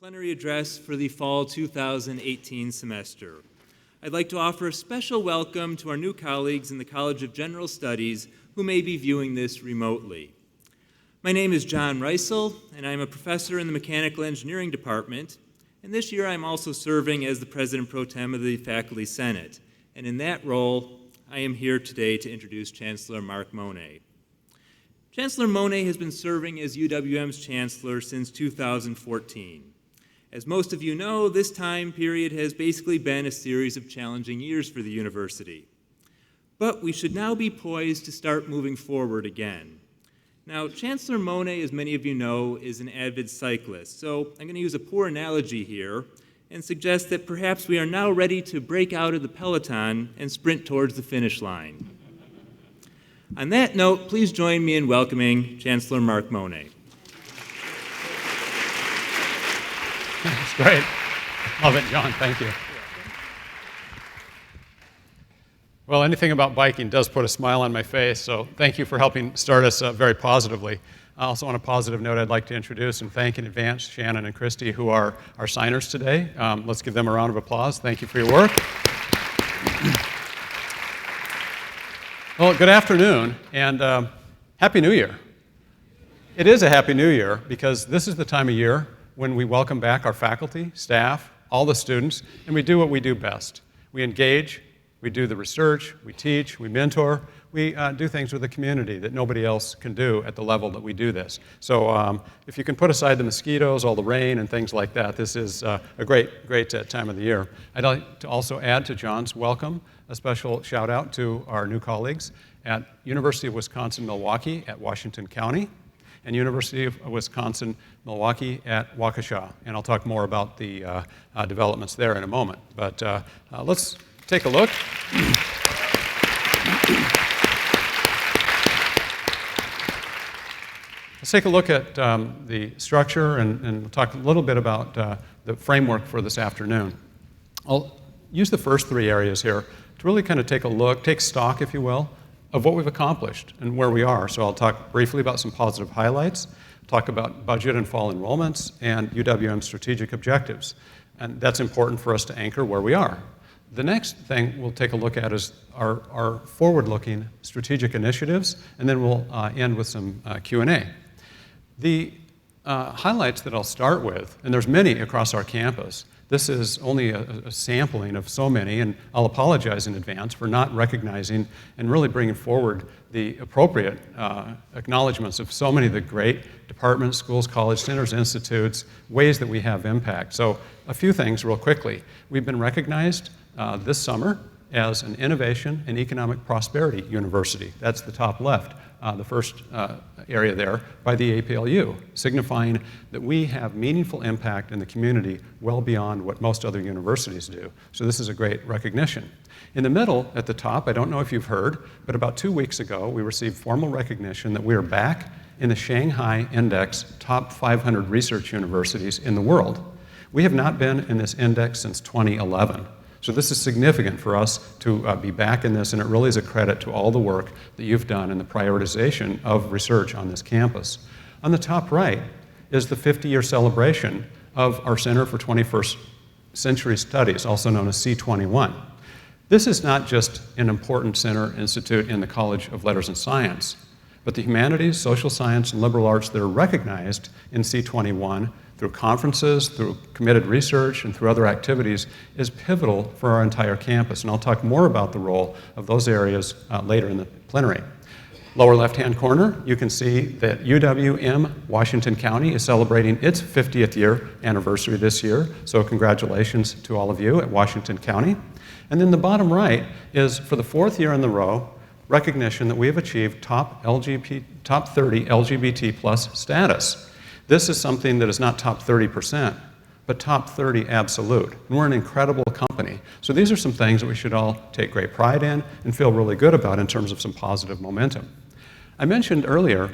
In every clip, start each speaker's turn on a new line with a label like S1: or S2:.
S1: Plenary address for the fall 2018 semester. I'd like to offer a special welcome to our new colleagues in the College of General Studies who may be viewing this remotely. My name is John Reisel, and I'm a professor in the Mechanical Engineering Department, and this year I'm also serving as the President Pro Tem of the Faculty Senate, and in that role, I am here today to introduce Chancellor Mark Mone. Chancellor Mone has been serving as UWM's Chancellor since 2014. As most of you know, this time period has basically been a series of challenging years for the university. But we should now be poised to start moving forward again. Now, Chancellor Mone, as many of you know, is an avid cyclist, so I'm going to use a poor analogy here and suggest that perhaps we are now ready to break out of the peloton and sprint towards the finish line. On that note, please join me in welcoming Chancellor Mark Mone.
S2: That's great. Love it, John. Thank you. Well, anything about biking does put a smile on my face, so thank you for helping start us very positively. Also, on a positive note, I'd like to introduce and thank in advance Shannon and Christy, who are our signers today. Let's give them a round of applause. Thank you for your work. Well, good afternoon, and Happy New Year. It is a Happy New Year because this is the time of year when we welcome back our faculty, staff, all the students, and we do what we do best. We engage, we do the research, we teach, we mentor, we do things with the community that nobody else can do at the level that we do this. So if you can put aside the mosquitoes, all the rain and things like that, this is a great time of the year. I'd like to also add to John's welcome a special shout out to our new colleagues at University of Wisconsin-Milwaukee at Washington County, and University of Wisconsin-Milwaukee at Waukesha. And I'll talk more about the developments there in a moment. But let's take a look. Let's take a look at the structure and we'll talk a little bit about the framework for this afternoon. I'll use the first three areas here to really kind of take a look, take stock, if you will, of what we've accomplished and where we are. So I'll talk briefly about some positive highlights, talk about budget and fall enrollments, and UWM strategic objectives. And that's important for us to anchor where we are. The next thing we'll take a look at is our forward-looking strategic initiatives, and then we'll end with some Q&A. The highlights that I'll start with, and there's many across our campus. This is only a sampling of so many, and I'll apologize in advance for not recognizing and really bringing forward the appropriate acknowledgments of so many of the great departments, schools, college centers, institutes, ways that we have impact. So a few things real quickly. We've been recognized this summer as an Innovation and Economic Prosperity University. That's the top left. The first area there, by the APLU, signifying that we have meaningful impact in the community well beyond what most other universities do. So this is a great recognition. In the middle, at the top, I don't know if you've heard, but about 2 weeks ago, we received formal recognition that we are back in the Shanghai Index top 500 research universities in the world. We have not been in this index since 2011. So this is significant for us to be back in this, and it really is a credit to all the work that you've done in the prioritization of research on this campus. On the top right is the 50-year celebration of our Center for 21st Century Studies, also known as C21. This is not just an important center institute in the College of Letters and Science, but the humanities, social science, and liberal arts that are recognized in C21 through conferences, through committed research, and through other activities is pivotal for our entire campus. And I'll talk more about the role of those areas later in the plenary. Lower left-hand corner, you can see that UWM Washington County is celebrating its 50th year anniversary this year. So congratulations to all of you at Washington County. And then the bottom right is, for the fourth year in a row, recognition that we have achieved top 30 LGBT plus status. This is something that is not top 30%, but top 30 absolute. And we're an incredible company. So these are some things that we should all take great pride in and feel really good about in terms of some positive momentum. I mentioned earlier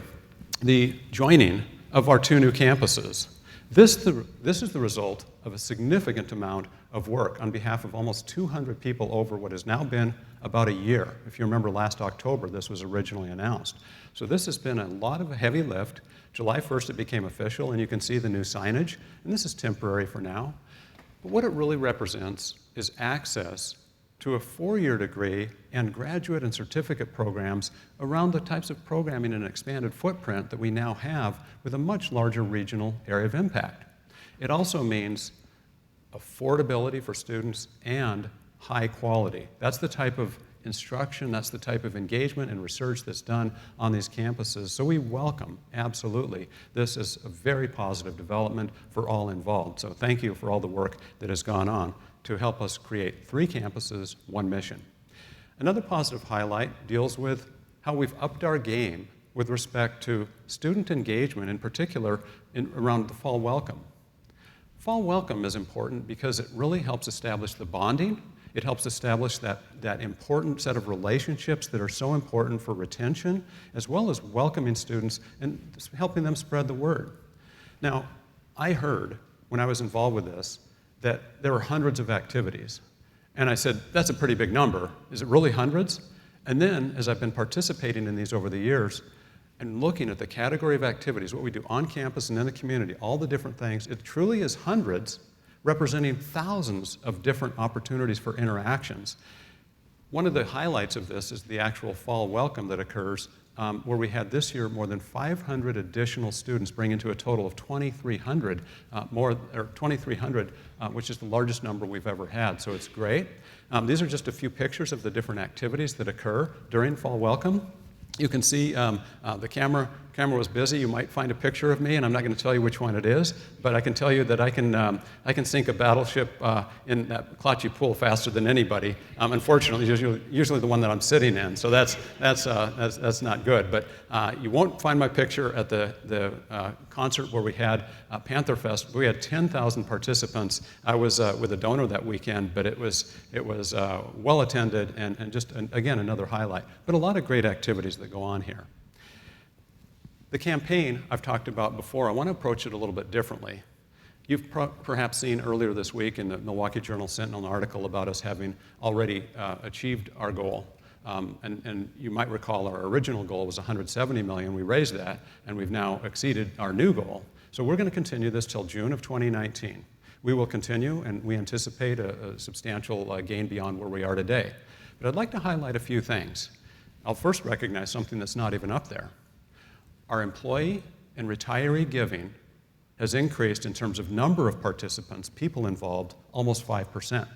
S2: the joining of our two new campuses. This is the result of a significant amount of work on behalf of almost 200 people over what has now been about a year. If you remember last October, this was originally announced. So this has been a lot of a heavy lift. July 1st, it became official, and you can see the new signage, and this is temporary for now. But what it really represents is access to a 4-year degree and graduate and certificate programs around the types of programming and expanded footprint that we now have with a much larger regional area of impact. It also means affordability for students and high quality. That's the type of instruction, that's the type of engagement and research that's done on these campuses. So we welcome, absolutely. This is a very positive development for all involved. So thank you for all the work that has gone on to help us create 3 campuses, 1 mission. Another positive highlight deals with how we've upped our game with respect to student engagement, in particular around the fall welcome. Fall welcome is important because it really helps establish the bonding. It helps establish that important set of relationships that are so important for retention, as well as welcoming students and helping them spread the word. Now, I heard when I was involved with this that there were hundreds of activities. And I said, that's a pretty big number. Is it really hundreds? And then, as I've been participating in these over the years and looking at the category of activities, what we do on campus and in the community, all the different things, it truly is hundreds, representing thousands of different opportunities for interactions. One of the highlights of this is the actual fall welcome that occurs, where we had this year more than 500 additional students, bringing to a total of 2,300, which is the largest number we've ever had. So it's great. These are just a few pictures of the different activities that occur during fall welcome. You can see the camera was busy. You might find a picture of me, and I'm not going to tell you which one it is, but I can tell you that I can sink a battleship in that Klachi pool faster than anybody. Unfortunately, usually the one that I'm sitting in, so that's not good. But you won't find my picture at the concert where we had Panther Fest. We had 10,000 participants. I was with a donor that weekend, but it was well attended and just again another highlight. But a lot of great activities that go on here. The campaign I've talked about before, I want to approach it a little bit differently. You've perhaps seen earlier this week in the Milwaukee Journal-Sentinel an article about us having already achieved our goal. And you might recall our original goal was $170 million. We raised that, and we've now exceeded our new goal. So we're going to continue this till June of 2019. We will continue, and we anticipate a substantial gain beyond where we are today. But I'd like to highlight a few things. I'll first recognize something that's not even up there. Our employee and retiree giving has increased in terms of number of participants, people involved, almost 5%.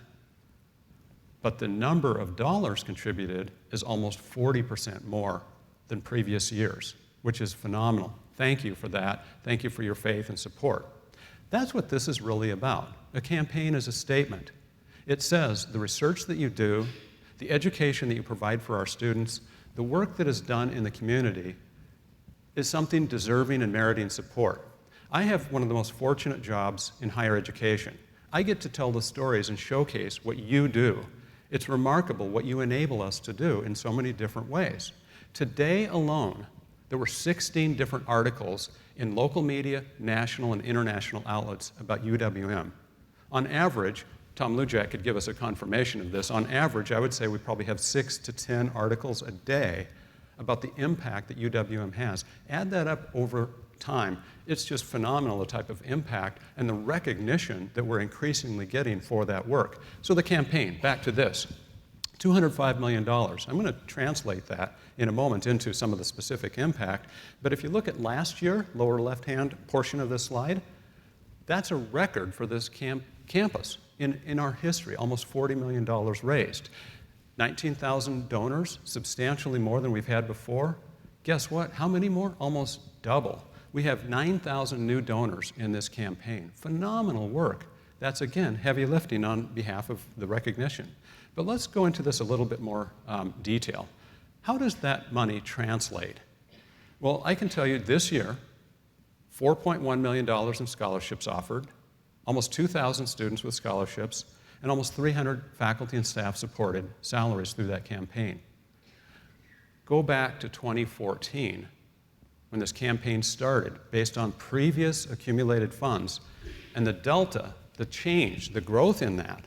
S2: But the number of dollars contributed is almost 40% more than previous years, which is phenomenal. Thank you for that. Thank you for your faith and support. That's what this is really about. A campaign is a statement. It says the research that you do, the education that you provide for our students, the work that is done in the community is something deserving and meriting support. I have one of the most fortunate jobs in higher education. I get to tell the stories and showcase what you do. It's remarkable what you enable us to do in so many different ways. Today alone, there were 16 different articles in local media, national and international outlets about UWM. On average, Tom Lujak could give us a confirmation of this. On average, I would say we probably have 6 to 10 articles a day about the impact that UWM has. Add that up over time, it's just phenomenal, the type of impact and the recognition that we're increasingly getting for that work. So the campaign, back to this, $205 million. I'm going to translate that in a moment into some of the specific impact. But if you look at last year, lower left-hand portion of this slide, that's a record for this campus in our history, almost $40 million raised. 19,000 donors, substantially more than we've had before. Guess what? How many more? Almost double. We have 9,000 new donors in this campaign. Phenomenal work. That's, again, heavy lifting on behalf of the recognition. But let's go into this a little bit more detail. How does that money translate? Well, I can tell you this year, $4.1 million in scholarships offered, almost 2,000 students with scholarships, and almost 300 faculty and staff supported salaries through that campaign. Go back to 2014. when this campaign started, based on previous accumulated funds, and the delta, the change, the growth in that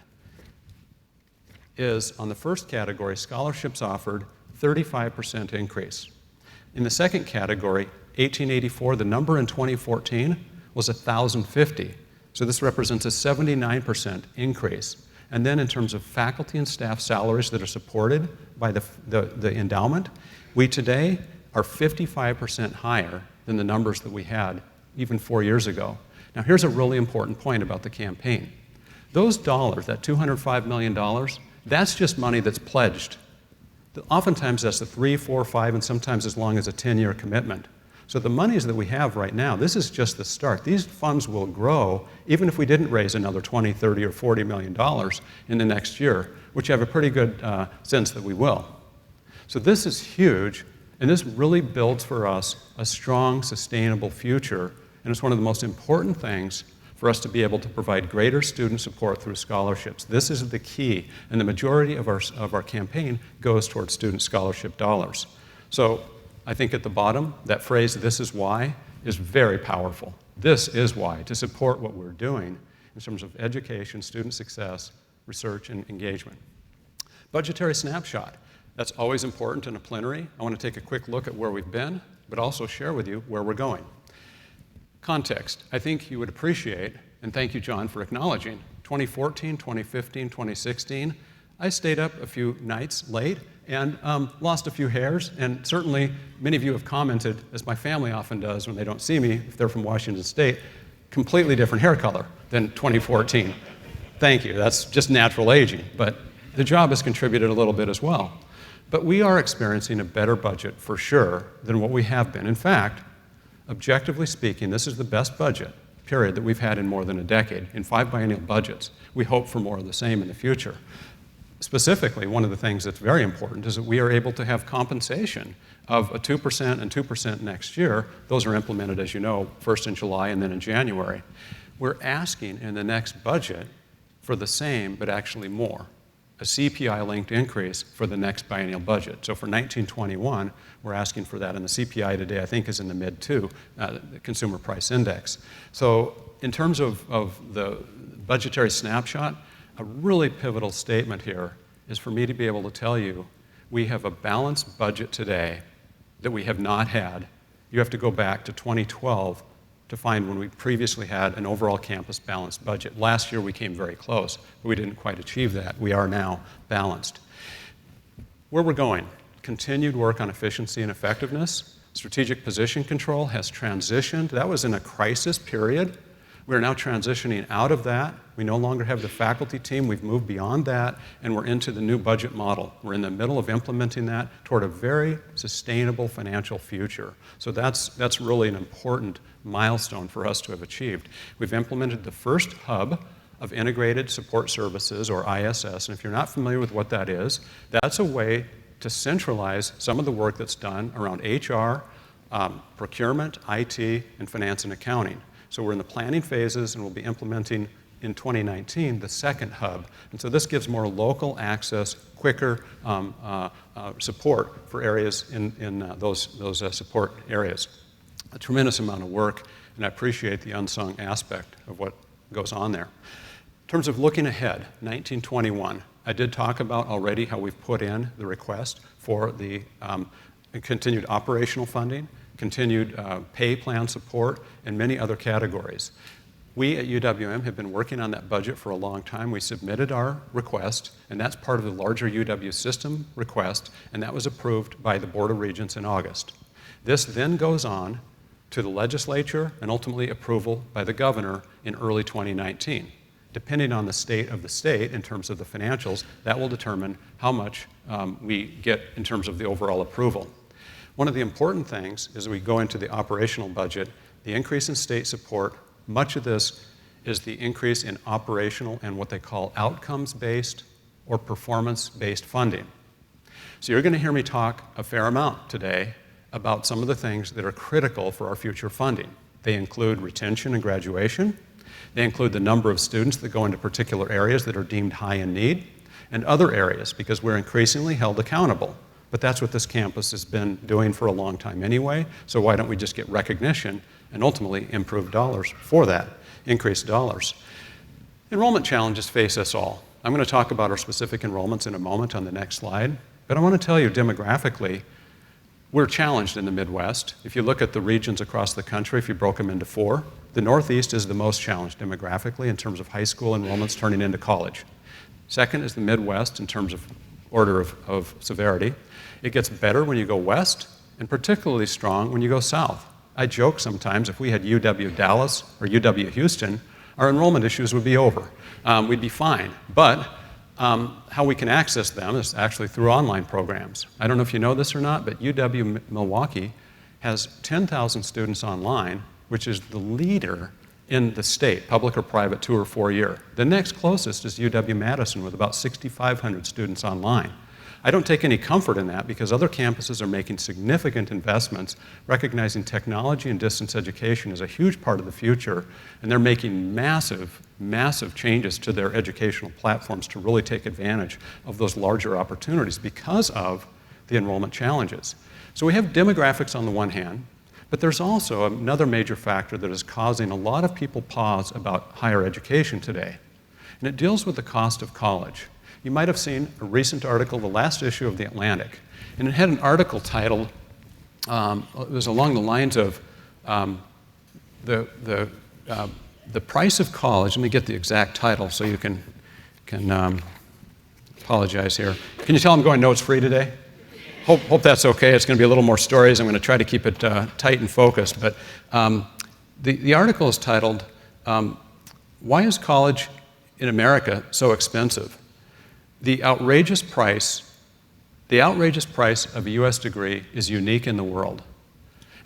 S2: is, on the first category, scholarships offered, 35% increase. In the second category, 1884, the number in 2014 was 1,050. So this represents a 79% increase. And then in terms of faculty and staff salaries that are supported by the endowment, we today are 55% higher than the numbers that we had even 4 years ago. Now here's a really important point about the campaign. Those dollars, that $205 million, that's just money that's pledged. Oftentimes that's a 3, 4, 5, and sometimes as long as a 10-year commitment. So the monies that we have right now, this is just the start. These funds will grow even if we didn't raise another 20, 30, or $40 million in the next year, which I have a pretty good sense that we will. So this is huge, and this really builds for us a strong, sustainable future, and it's one of the most important things for us to be able to provide greater student support through scholarships. This is the key, and the majority of our campaign goes towards student scholarship dollars. So I think at the bottom, that phrase, "this is why," is very powerful. This is why, to support what we're doing in terms of education, student success, research, and engagement. Budgetary snapshot. That's always important in a plenary. I want to take a quick look at where we've been, but also share with you where we're going. Context. I think you would appreciate, and thank you, John, for acknowledging, 2014, 2015, 2016, I stayed up a few nights late and lost a few hairs, and certainly many of you have commented, as my family often does when they don't see me, if they're from Washington State, completely different hair color than 2014. Thank you, that's just natural aging, but the job has contributed a little bit as well. But we are experiencing a better budget for sure than what we have been. In fact, objectively speaking, this is the best budget period that we've had in more than a decade, in 5 biennial budgets. We hope for more of the same in the future. Specifically, one of the things that's very important is that we are able to have compensation of a 2% and 2% next year. Those are implemented, as you know, first in July and then in January. We're asking in the next budget for the same, but actually more, a CPI-linked increase for the next biennial budget. So for 1921, we're asking for that, and the CPI today, I think, is in the mid-2, the Consumer Price Index. So in terms of the budgetary snapshot, a really pivotal statement here is for me to be able to tell you we have a balanced budget today that we have not had. You have to go back to 2012 to find when we previously had an overall campus balanced budget. Last year we came very close, but we didn't quite achieve that. We are now balanced. Where we're going, continued work on efficiency and effectiveness. Strategic position control has transitioned. That was in a crisis period. We're now transitioning out of that. We no longer have the faculty team. We've moved beyond that, and we're into the new budget model. We're in the middle of implementing that toward a very sustainable financial future. So that's really an important milestone for us to have achieved. We've implemented the first hub of integrated support services, or ISS, and if you're not familiar with what that is, that's a way to centralize some of the work that's done around HR, procurement, IT, and finance and accounting. So we're in the planning phases, and we'll be implementing in 2019 the second hub. And so this gives more local access, quicker support for areas in those support areas. A tremendous amount of work, and I appreciate the unsung aspect of what goes on there. In terms of looking ahead, 1921, I did talk about already how we've put in the request for the continued operational funding, continued pay plan support, and many other categories. We at UWM have been working on that budget for a long time. We submitted our request, and that's part of the larger UW system request, and that was approved by the Board of Regents in August. This then goes on to the legislature and ultimately approval by the governor in early 2019. Depending on the state of the state in terms of the financials, that will determine how much we get in terms of the overall approval. One of the important things as we go into the operational budget, the increase in state support, much of this is the increase in operational and what they call outcomes-based or performance-based funding. So you're going to hear me talk a fair amount today about some of the things that are critical for our future funding. They include retention and graduation. They include the number of students that go into particular areas that are deemed high in need, and other areas, because we're increasingly held accountable but that's what this campus has been doing for a long time anyway, so why don't we just get recognition and ultimately improve dollars for that, increased dollars. Enrollment challenges face us all. I'm going to talk about our specific enrollments in a moment on the next slide, but I want to tell you demographically, we're challenged in the Midwest. If you look at the regions across the country, if you broke them into 4, the Northeast is the most challenged demographically in terms of high school enrollments turning into college. Second is the Midwest in terms of order of severity. It gets better when you go west, and particularly strong when you go south. I joke sometimes if we had UW Dallas or UW Houston, our enrollment issues would be over. We'd be fine. But how we can access them is actually through online programs. I don't know if you know this or not, but UW-Milwaukee has 10,000 students online, which is the leader in the state, public or private, 2 or 4 year. The next closest is UW-Madison with about 6,500 students online. I don't take any comfort in that because other campuses are making significant investments, recognizing technology and distance education is a huge part of the future, and they're making massive, massive changes to their educational platforms to really take advantage of those larger opportunities because of the enrollment challenges. So we have demographics on the one hand, but there's also another major factor that is causing a lot of people pause about higher education today, and it deals with the cost of college. You might have seen a recent article, the last issue of The Atlantic, and it had an article titled, it was along the lines of the price of college. Let me get the exact title so you can apologize here. Can you tell I'm going notes free today? Hope that's okay. It's going to be a little more stories. I'm going to try to keep it tight and focused. But the article is titled, Why is College in America So Expensive? The outrageous price of a U.S. degree is unique in the world.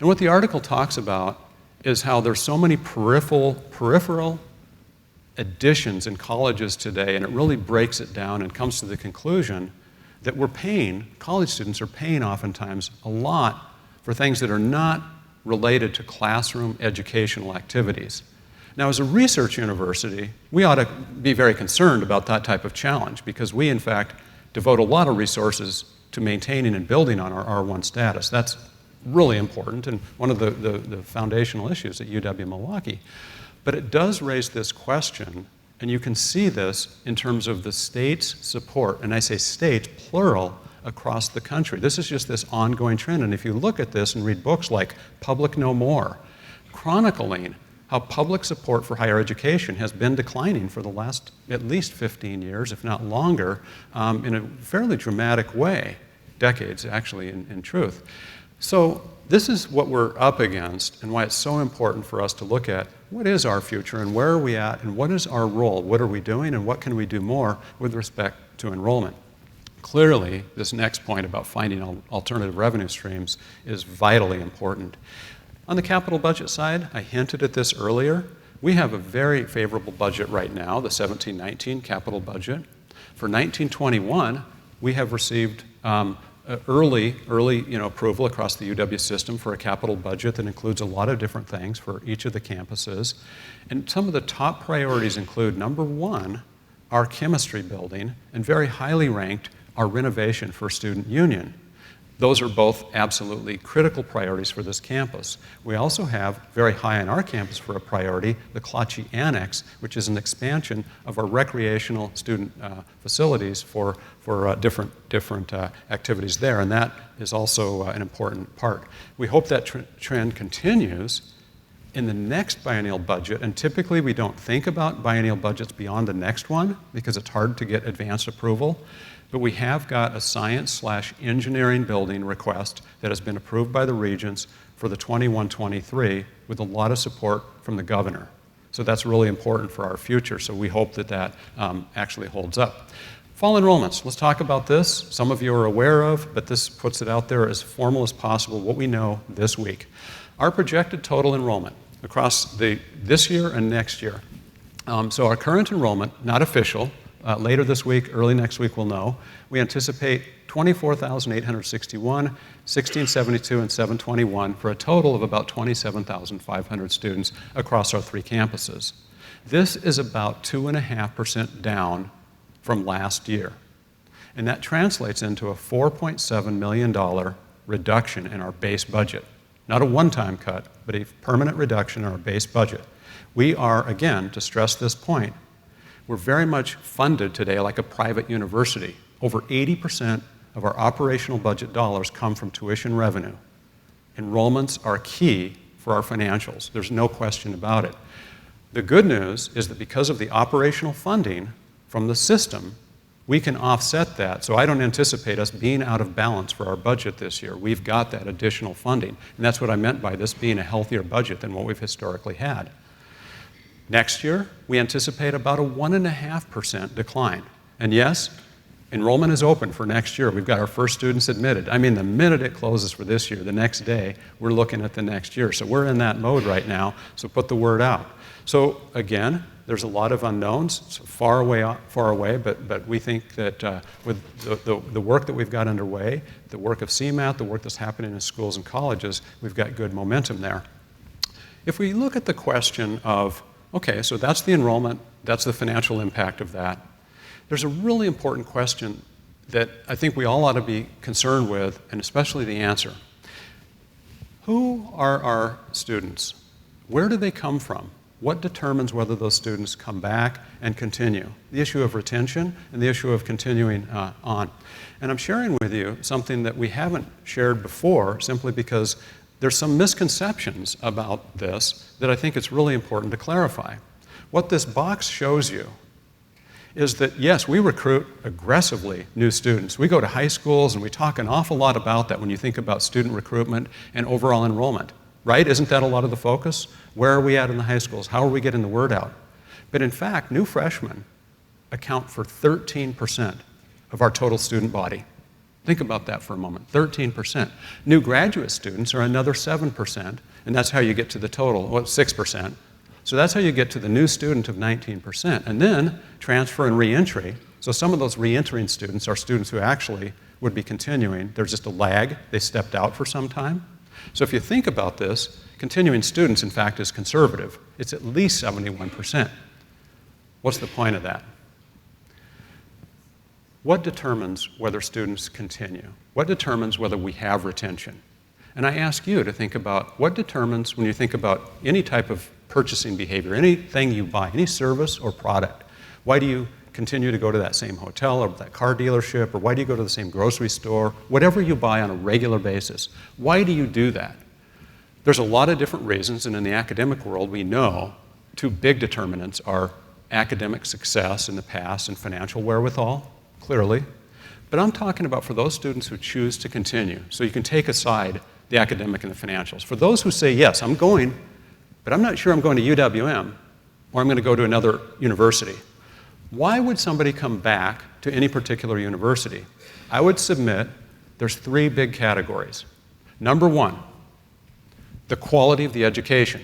S2: And what the article talks about is how there's so many peripheral additions in colleges today, and it really breaks it down and comes to the conclusion that college students are paying oftentimes a lot for things that are not related to classroom educational activities. Now, as a research university, we ought to be very concerned about that type of challenge because we, in fact, devote a lot of resources to maintaining and building on our R1 status. That's really important and one of the foundational issues at UW-Milwaukee. But it does raise this question, and you can see this in terms of the state's support, and I say states, plural, across the country. This is just this ongoing trend, and if you look at this and read books like Public No More, chronicling how public support for higher education has been declining for the last at least 15 years, if not longer, in a fairly dramatic way, decades actually in truth. So this is what we're up against and why it's so important for us to look at what is our future and where are we at and what is our role, what are we doing and what can we do more with respect to enrollment. Clearly, this next point about finding alternative revenue streams is vitally important. On the capital budget side, I hinted at this earlier. We have a very favorable budget right now, the 17-19 capital budget. For 19-21, we have received early approval across the UW system for a capital budget that includes a lot of different things for each of the campuses. And some of the top priorities include, number one, our chemistry building, and very highly ranked, our renovation for student union. Those are both absolutely critical priorities for this campus. We also have, very high on our campus for a priority, the Klachi Annex, which is an expansion of our recreational student facilities for different activities there, and that is also an important part. We hope that trend continues in the next biennial budget, and typically we don't think about biennial budgets beyond the next one because it's hard to get advanced approval. But we have got a science/engineering building request that has been approved by the regents for the 21-23 with a lot of support from the governor. So that's really important for our future, so we hope that actually holds up. Fall enrollments, let's talk about this. Some of you are aware of, but this puts it out there as formal as possible, what we know this week. Our projected total enrollment across this year and next year. So our current enrollment, not official, later this week, early next week, we'll know. We anticipate 24,861, 1672, and 721 for a total of about 27,500 students across our 3 campuses. This is about 2.5% down from last year. And that translates into a $4.7 million reduction in our base budget. Not a one-time cut, but a permanent reduction in our base budget. We are, again, to stress this point, we're very much funded today like a private university. Over 80% of our operational budget dollars come from tuition revenue. Enrollments are key for our financials. There's no question about it. The good news is that because of the operational funding from the system, we can offset that. So I don't anticipate us being out of balance for our budget this year. We've got that additional funding. And that's what I meant by this being a healthier budget than what we've historically had. Next year, we anticipate about a 1.5% decline. And yes, enrollment is open for next year. We've got our first students admitted. I mean, the minute it closes for this year, the next day, we're looking at the next year. So we're in that mode right now, so put the word out. So again, there's a lot of unknowns. It's far away, but we think that with the work that we've got underway, the work of CMAT, the work that's happening in schools and colleges, we've got good momentum there. If we look at the question of, okay, so that's the enrollment, that's the financial impact of that. There's a really important question that I think we all ought to be concerned with, and especially the answer. Who are our students? Where do they come from? What determines whether those students come back and continue? The issue of retention and the issue of continuing on. And I'm sharing with you something that we haven't shared before simply because there's some misconceptions about this that I think it's really important to clarify. What this box shows you is that, yes, we recruit aggressively new students. We go to high schools and we talk an awful lot about that when you think about student recruitment and overall enrollment, right? Isn't that a lot of the focus? Where are we at in the high schools? How are we getting the word out? But in fact, new freshmen account for 13% of our total student body. Think about that for a moment, 13%. New graduate students are another 7%, and that's how you get to the total, well, 6%. So that's how you get to the new student of 19%. And then transfer and reentry. So some of those reentering students are students who actually would be continuing. There's just a lag. They stepped out for some time. So if you think about this, continuing students, in fact, is conservative. It's at least 71%. What's the point of that? What determines whether students continue? What determines whether we have retention? And I ask you to think about what determines, when you think about any type of purchasing behavior, anything you buy, any service or product, why do you continue to go to that same hotel or that car dealership, or why do you go to the same grocery store? Whatever you buy on a regular basis, why do you do that? There's a lot of different reasons, and in the academic world, we know two big determinants are academic success in the past and financial wherewithal, clearly. But I'm talking about for those students who choose to continue, so you can take aside the academic and the financials. For those who say, yes, I'm going, but I'm not sure I'm going to UWM, or I'm going to go to another university. Why would somebody come back to any particular university? I would submit there's three big categories. Number one, the quality of the education.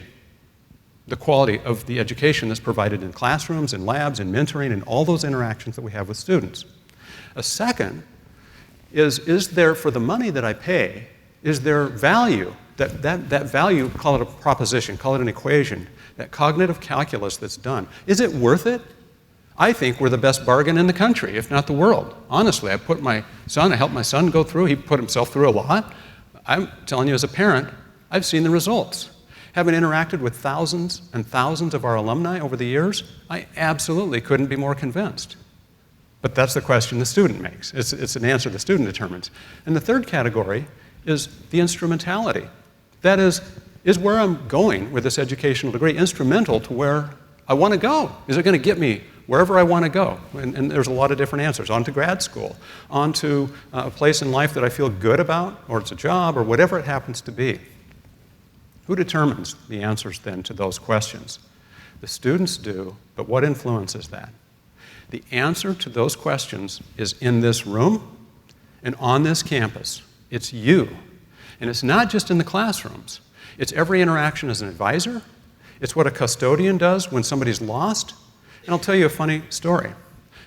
S2: The quality of the education that's provided in classrooms and labs and mentoring and all those interactions that we have with students. A second is there, for the money that I pay, is there value? That value, call it a proposition, call it an equation, that cognitive calculus that's done. Is it worth it? I think we're the best bargain in the country, if not the world. Honestly, I helped my son go through. He put himself through a lot. I'm telling you as a parent, I've seen the results. Having interacted with thousands and thousands of our alumni over the years, I absolutely couldn't be more convinced. But that's the question the student makes. It's an answer the student determines. And the third category is the instrumentality. That is where I'm going with this educational degree instrumental to where I want to go? Is it going to get me wherever I want to go? And there's a lot of different answers. On to grad school, on to a place in life that I feel good about, or it's a job, or whatever it happens to be. Who determines the answers then to those questions? The students do, but what influences that? The answer to those questions is in this room and on this campus. It's you. And it's not just in the classrooms. It's every interaction as an advisor. It's what a custodian does when somebody's lost. And I'll tell you a funny story.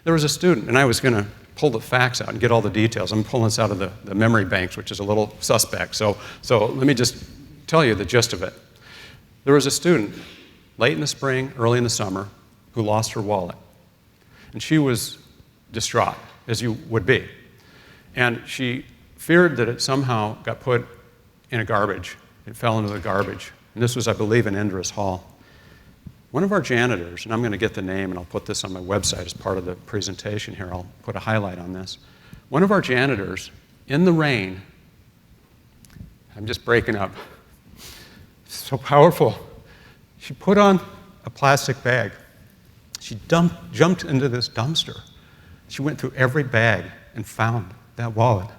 S2: There was a student, and I was going to pull the facts out and get all the details. I'm pulling this out of the memory banks, which is a little suspect. So let me just tell you the gist of it. There was a student late in the spring, early in the summer, who lost her wallet. And she was distraught, as you would be. And she feared that it somehow got put in a garbage. It fell into the garbage. And this was, I believe, in Indris Hall. One of our janitors, and I'm going to get the name and I'll put this on my website as part of the presentation here, I'll put a highlight on this. One of our janitors, in the rain, I'm just breaking up, so powerful, she put on a plastic bag. She jumped into this dumpster. She went through every bag and found that wallet.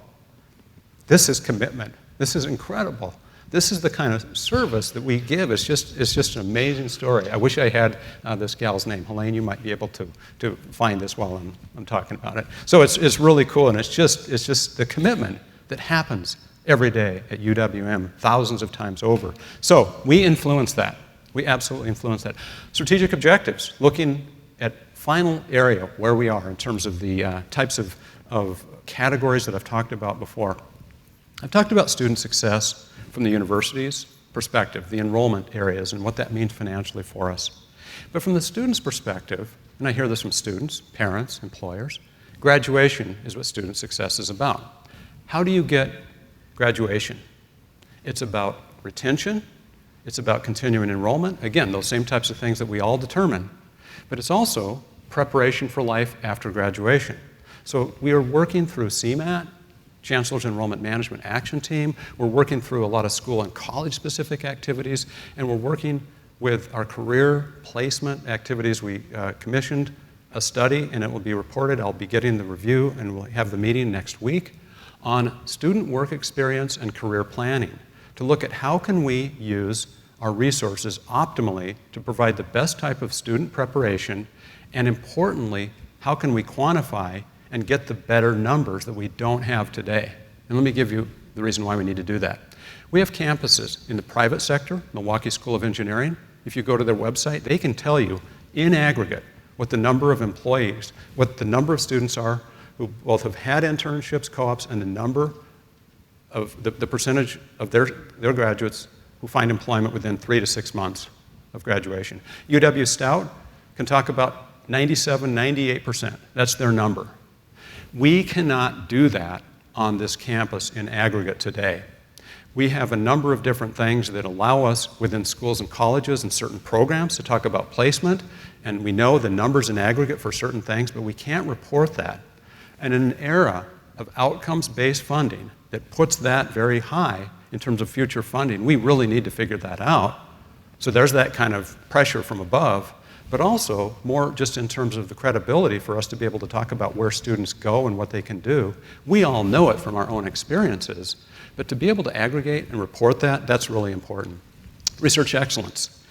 S2: This is commitment. This is incredible. This is the kind of service that we give. It's just an amazing story. I wish I had this gal's name. Helene, you might be able to find this while I'm talking about it. So it's really cool, and it's just the commitment that happens every day at UWM, thousands of times over. So we influence that. We absolutely influence that. Strategic objectives, looking at final area where we are in terms of the types of categories that I've talked about before. I've talked about student success from the university's perspective, the enrollment areas, and what that means financially for us. But from the student's perspective, and I hear this from students, parents, employers, graduation is what student success is about. How do you get graduation? It's about retention. It's about continuing enrollment. Again, those same types of things that we all determine. But it's also preparation for life after graduation. So we are working through CMAT, Chancellor's Enrollment Management Action Team. We're working through a lot of school and college-specific activities, and we're working with our career placement activities. We commissioned a study, and it will be reported. I'll be getting the review, and we'll have the meeting next week on student work experience and career planning to look at how can we use our resources optimally to provide the best type of student preparation, and importantly, how can we quantify and get the better numbers that we don't have today. And let me give you the reason why we need to do that. We have campuses in the private sector, Milwaukee School of Engineering. If you go to their website, they can tell you in aggregate what the number of employees, what the number of students are who both have had internships, co-ops, and the number of the percentage of their graduates who find employment within 3 to 6 months of graduation. UW Stout can talk about 97, 98%. That's their number. We cannot do that on this campus in aggregate today. We have a number of different things that allow us within schools and colleges and certain programs to talk about placement, and we know the numbers in aggregate for certain things, but we can't report that. And in an era of outcomes-based funding that puts that very high in terms of future funding, we really need to figure that out. So there's that kind of pressure from above, but also more just in terms of the credibility for us to be able to talk about where students go and what they can do. We all know it from our own experiences, but to be able to aggregate and report that, that's really important. Research excellence.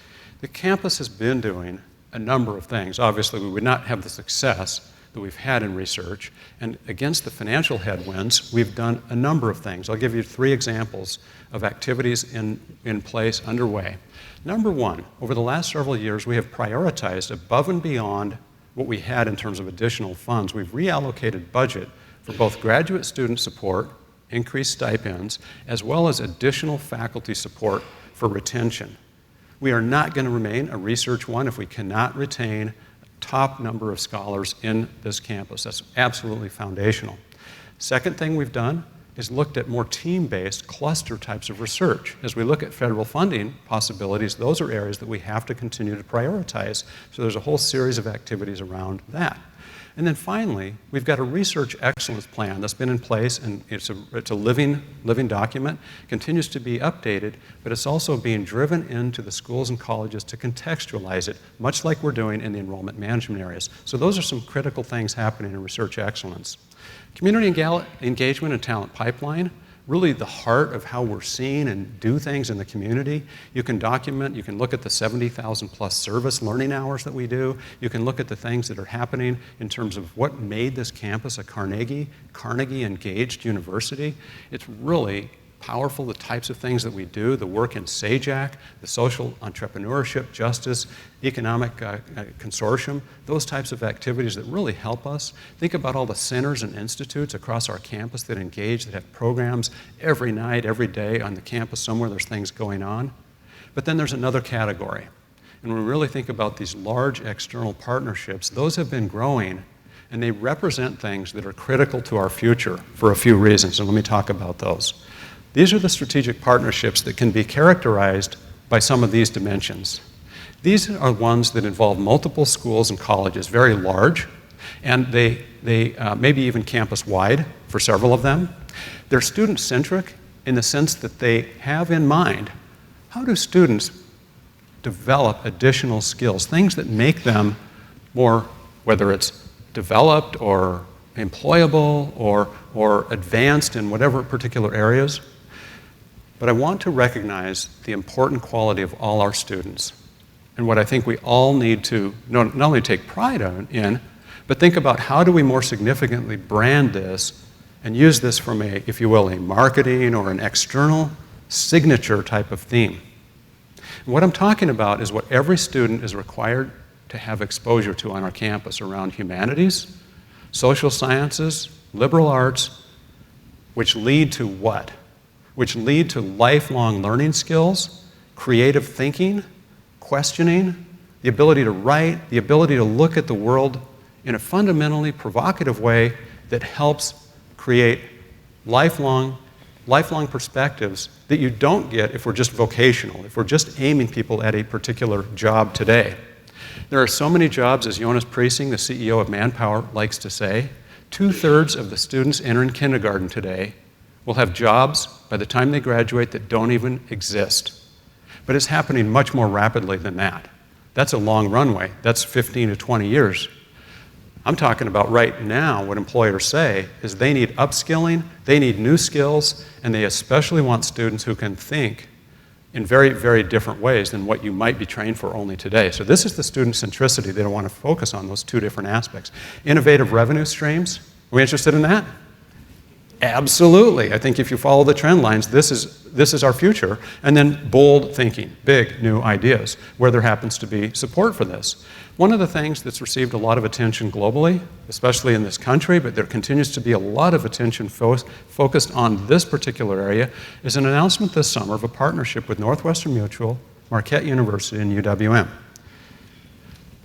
S2: The campus has been doing a number of things. Obviously, we would not have the success that we've had in research, and against the financial headwinds, we've done a number of things. I'll give you 3 examples of activities in place, underway. Number 1, over the last several years, we have prioritized above and beyond what we had in terms of additional funds. We've reallocated budget for both graduate student support, increased stipends, as well as additional faculty support for retention. We are not going to remain a research one if we cannot retain top number of scholars in this campus. That's absolutely foundational. Second thing we've done is looked at more team-based cluster types of research. As we look at federal funding possibilities, those are areas that we have to continue to prioritize. So there's a whole series of activities around that. And then finally, we've got a research excellence plan that's been in place, and it's a living document, continues to be updated, but it's also being driven into the schools and colleges to contextualize it, much like we're doing in the enrollment management areas. So those are some critical things happening in research excellence. Community engagement and talent pipeline, really the heart of how we're seen and do things in the community. You can document, you can look at the 70,000 plus service learning hours that we do. You can look at the things that are happening in terms of what made this campus a Carnegie engaged university. It's really powerful, the types of things that we do, the work in SAJAC, the social entrepreneurship, justice, economic consortium, those types of activities that really help us. Think about all the centers and institutes across our campus that engage, that have programs every night, every day on the campus somewhere there's things going on. But then there's another category. And when we really think about these large external partnerships, those have been growing and they represent things that are critical to our future for a few reasons, and let me talk about those. These are the strategic partnerships that can be characterized by some of these dimensions. These are ones that involve multiple schools and colleges, very large, and they may be even campus-wide for several of them. They're student-centric in the sense that they have in mind, how do students develop additional skills, things that make them more, whether it's developed or employable or advanced in whatever particular areas. But I want to recognize the important quality of all our students and what I think we all need to not only take pride in, but think about how do we more significantly brand this and use this from a, if you will, a marketing or an external signature type of theme. And what I'm talking about is what every student is required to have exposure to on our campus around humanities, social sciences, liberal arts, which lead to what? Which lead to lifelong learning skills, creative thinking, questioning, the ability to write, the ability to look at the world in a fundamentally provocative way that helps create lifelong perspectives that you don't get if we're just vocational, if we're just aiming people at a particular job today. There are so many jobs, as Jonas Priesing, the CEO of Manpower, likes to say, 2/3 of the students entering kindergarten today will have jobs by the time they graduate that don't even exist. But it's happening much more rapidly than that. That's a long runway. That's 15 to 20 years. I'm talking about right now what employers say is they need upskilling, they need new skills, and they especially want students who can think in very, very different ways than what you might be trained for only today. So this is the student centricity. They don't want to focus on those two different aspects. Innovative revenue streams, are we interested in that? Absolutely. I think if you follow the trend lines, this is our future. And then bold thinking, big new ideas, where there happens to be support for this. One of the things that's received a lot of attention globally, especially in this country, but there continues to be a lot of attention focused on this particular area, is an announcement this summer of a partnership with Northwestern Mutual, Marquette University, and UWM.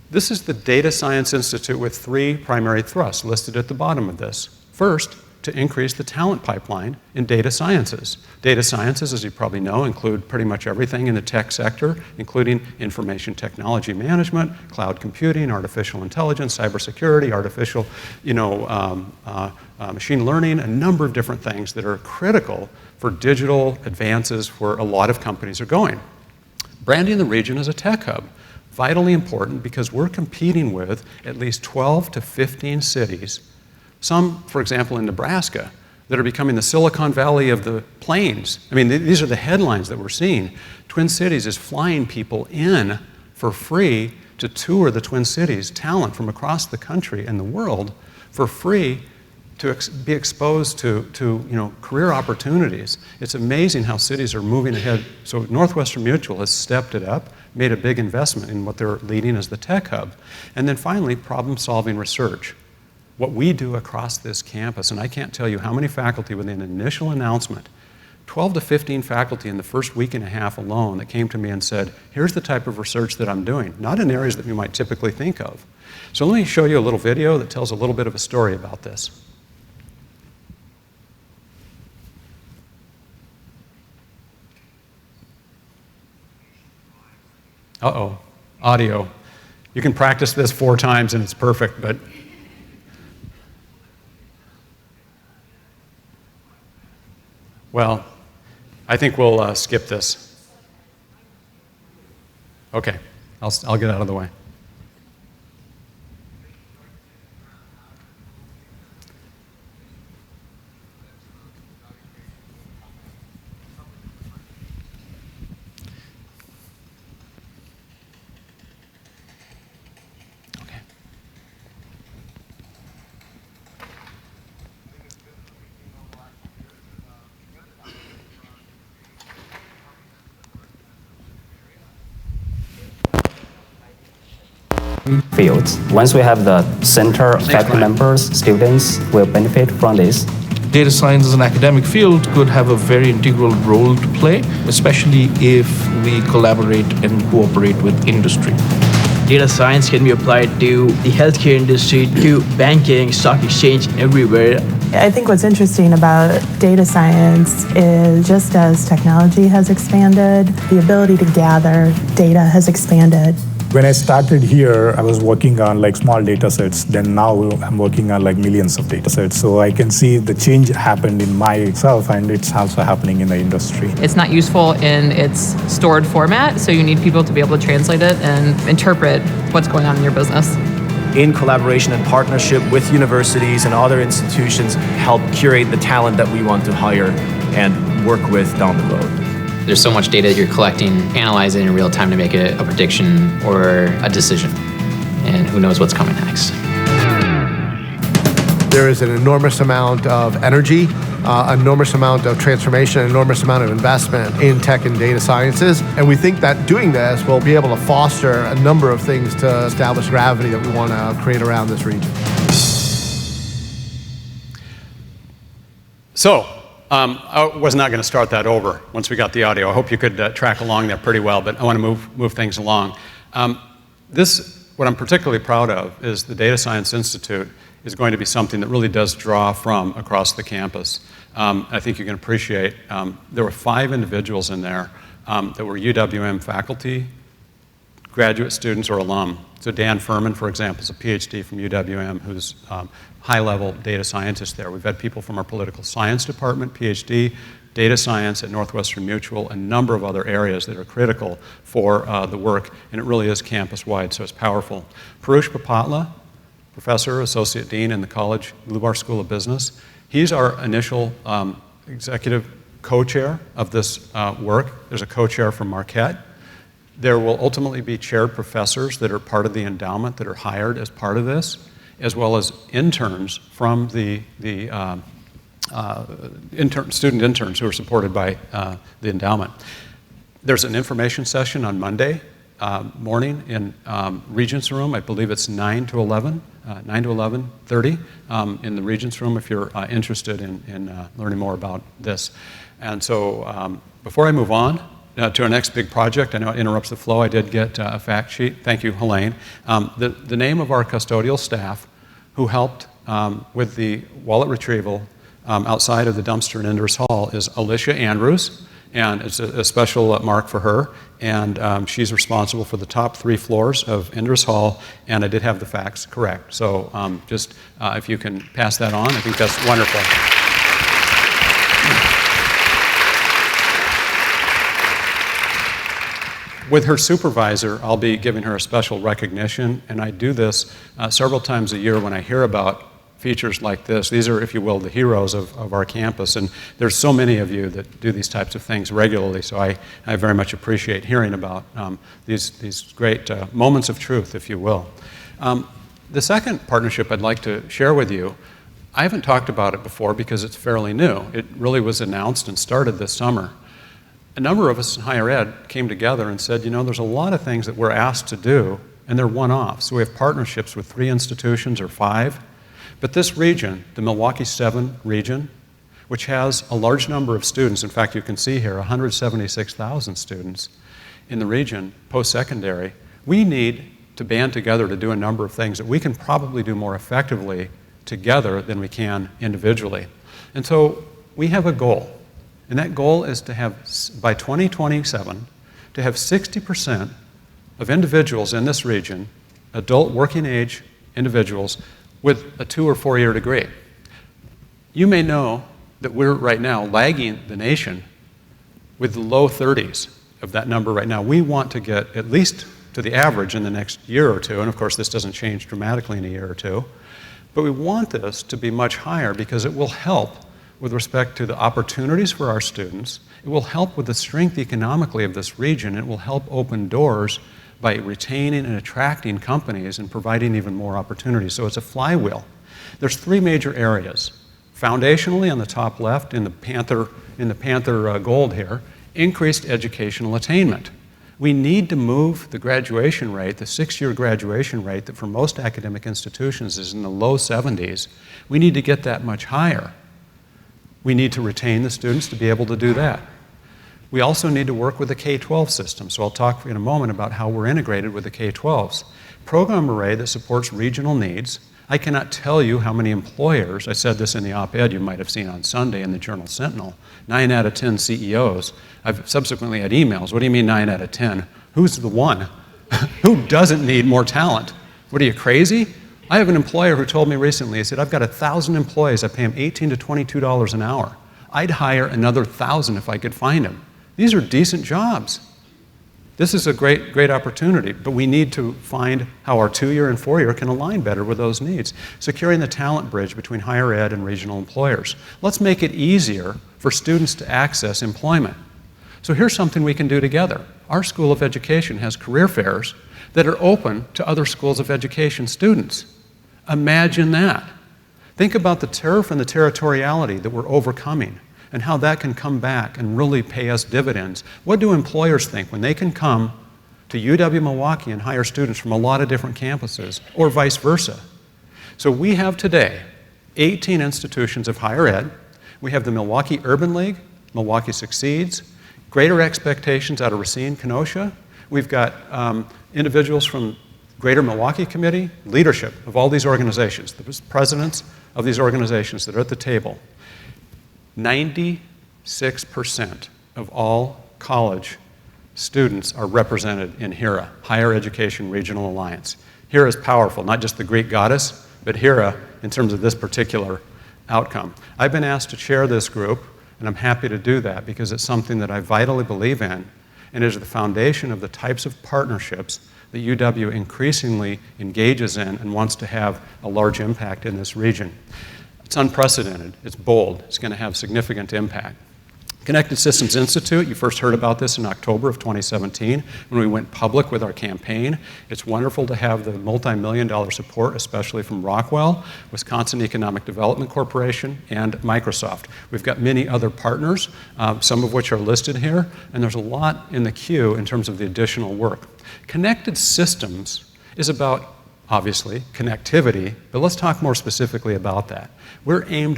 S2: This is the Data Science Institute with 3 primary thrusts listed at the bottom of this. First, to increase the talent pipeline in data sciences. Data sciences, as you probably know, include pretty much everything in the tech sector, including information technology management, cloud computing, artificial intelligence, cybersecurity, machine learning, a number of different things that are critical for digital advances where a lot of companies are going. Branding the region as a tech hub, vitally important because we're competing with at least 12 to 15 cities. Some, for example, in Nebraska, that are becoming the Silicon Valley of the plains. I mean, these are the headlines that we're seeing. Twin Cities is flying people in for free to tour the Twin Cities, talent from across the country and the world for free to be exposed to career opportunities. It's amazing how cities are moving ahead. So Northwestern Mutual has stepped it up, made a big investment in what they're leading as the tech hub. And then finally, problem-solving research. What we do across this campus, and I can't tell you how many faculty with an initial announcement, 12 to 15 faculty in the first week and a half alone that came to me and said, here's the type of research that I'm doing, not in areas that you might typically think of. So let me show you a little video that tells a little bit of a story about this. Uh-oh, audio. You can practice this 4 times and it's perfect, but well, I think we'll skip this. Okay, I'll get out of the way.
S3: Fields. Once we have the center, faculty members, students will benefit from this.
S4: Data science as an academic field could have a very integral role to play, especially if we collaborate and cooperate with industry.
S5: Data science can be applied to the healthcare industry, to banking, stock exchange, everywhere.
S6: I think what's interesting about data science is just as technology has expanded, the ability to gather data has expanded.
S7: When I started here, I was working on like small data sets. Then now I'm working on like millions of data sets. So I can see the change happened in myself, and it's also happening in the industry.
S8: It's not useful in its stored format, so you need people to be able to translate it and interpret what's going on in your business.
S9: In collaboration and partnership with universities and other institutions, help curate the talent that we want to hire and work with down the road.
S10: There's so much data that you're collecting, analyze it in real time to make a prediction or a decision. And who knows what's coming next.
S11: There is an enormous amount of energy, enormous amount of transformation, enormous amount of investment in tech and data sciences. And we think that doing this will be able to foster a number of things to establish gravity that we want to create around this region.
S2: So, I was not going to start that over once we got the audio. I hope you could track along there pretty well, but I want to move things along. What I'm particularly proud of is the Data Science Institute is going to be something that really does draw from across the campus. I think you can appreciate there were 5 individuals in there that were UWM faculty, graduate students, or alum. So Dan Furman, for example, is a PhD from UWM who's high-level data scientist there. We've had people from our political science department, PhD, data science at Northwestern Mutual, a number of other areas that are critical for the work, and it really is campus-wide, so it's powerful. Parush Papatla, professor, associate dean in the college Lubar School of Business. He's our initial executive co-chair of this work. There's a co-chair from Marquette. There will ultimately be chaired professors that are part of the endowment that are hired as part of this, as well as interns from the student interns who are supported by the endowment. There's an information session on Monday morning in Regents Room. I believe it's 9 to 11:30 in the Regents Room if you're interested in learning more about this. And so before I move on to our next big project, I know it interrupts the flow. I did get a fact sheet. Thank you, Helene. The name of our custodial staff who helped with the wallet retrieval outside of the dumpster in Inders Hall is Alicia Andrews, and it's a special mark for her, and she's responsible for the top 3 floors of Inders Hall, and I did have the facts correct. So just if you can pass that on, I think that's wonderful. With her supervisor, I'll be giving her a special recognition, and I do this several times a year when I hear about features like this. These are, if you will, the heroes of our campus, and there's so many of you that do these types of things regularly, so I very much appreciate hearing about these great moments of truth, if you will. The second partnership I'd like to share with you, I haven't talked about it before because it's fairly new. It really was announced and started this summer. A number of us in higher ed came together and said, you know, there's a lot of things that we're asked to do, and they're one-off. So we have partnerships with 3 institutions or 5. But this region, the Milwaukee 7 region, which has a large number of students, in fact, you can see here 176,000 students in the region, post-secondary, we need to band together to do a number of things that we can probably do more effectively together than we can individually. And so we have a goal. And that goal is to have, by 2027, to have 60% of individuals in this region, adult working age individuals, with a 2 or 4 year degree. You may know that we're right now lagging the nation with the low 30s of that number right now. We want to get at least to the average in the next year or 2, and of course this doesn't change dramatically in a year or 2, but we want this to be much higher because it will help with respect to the opportunities for our students. It will help with the strength economically of this region. It will help open doors by retaining and attracting companies and providing even more opportunities. So it's a flywheel. There's 3 major areas. Foundationally, on the top left, in the Panther gold here, increased educational attainment. We need to move the graduation rate, the 6-year graduation rate that for most academic institutions is in the low 70s. We need to get that much higher. We need to retain the students to be able to do that. We also need to work with the K-12 system, so I'll talk in a moment about how we're integrated with the K-12s. Program array that supports regional needs. I cannot tell you how many employers, I said this in the op-ed you might have seen on Sunday in the Journal Sentinel, 9 out of 10 CEOs. I've subsequently had emails. What do you mean 9 out of 10? Who's the one? Who doesn't need more talent? What are you, crazy? I have an employer who told me recently, he said, I've got 1,000 employees, I pay them $18 to $22 an hour. I'd hire another 1,000 if I could find them. These are decent jobs. This is a great opportunity, but we need to find how our 2-year and 4-year can align better with those needs. Securing the talent bridge between higher ed and regional employers. Let's make it easier for students to access employment. So here's something we can do together. Our School of Education has career fairs that are open to other schools of education students. Imagine that. Think about the turf and the territoriality that we're overcoming and how that can come back and really pay us dividends. What do employers think when they can come to UW-Milwaukee and hire students from a lot of different campuses, or vice versa? So we have today 18 institutions of higher ed. We have the Milwaukee Urban League, Milwaukee Succeeds, Greater Expectations out of Racine, Kenosha. We've got individuals from Greater Milwaukee Committee, leadership of all these organizations, the presidents of these organizations that are at the table. 96% of all college students are represented in HERA, Higher Education Regional Alliance. HERA is powerful, not just the Greek goddess, but HERA in terms of this particular outcome. I've been asked to chair this group, and I'm happy to do that because it's something that I vitally believe in and is the foundation of the types of partnerships that UW increasingly engages in and wants to have a large impact in this region. It's unprecedented, it's bold, it's going to have significant impact. Connected Systems Institute, you first heard about this in October of 2017 when we went public with our campaign. It's wonderful to have the multi-million-dollar support, especially from Rockwell, Wisconsin Economic Development Corporation, and Microsoft. We've got many other partners, some of which are listed here, and there's a lot in the queue in terms of the additional work. Connected Systems is about, obviously, connectivity, but let's talk more specifically about that. We're aimed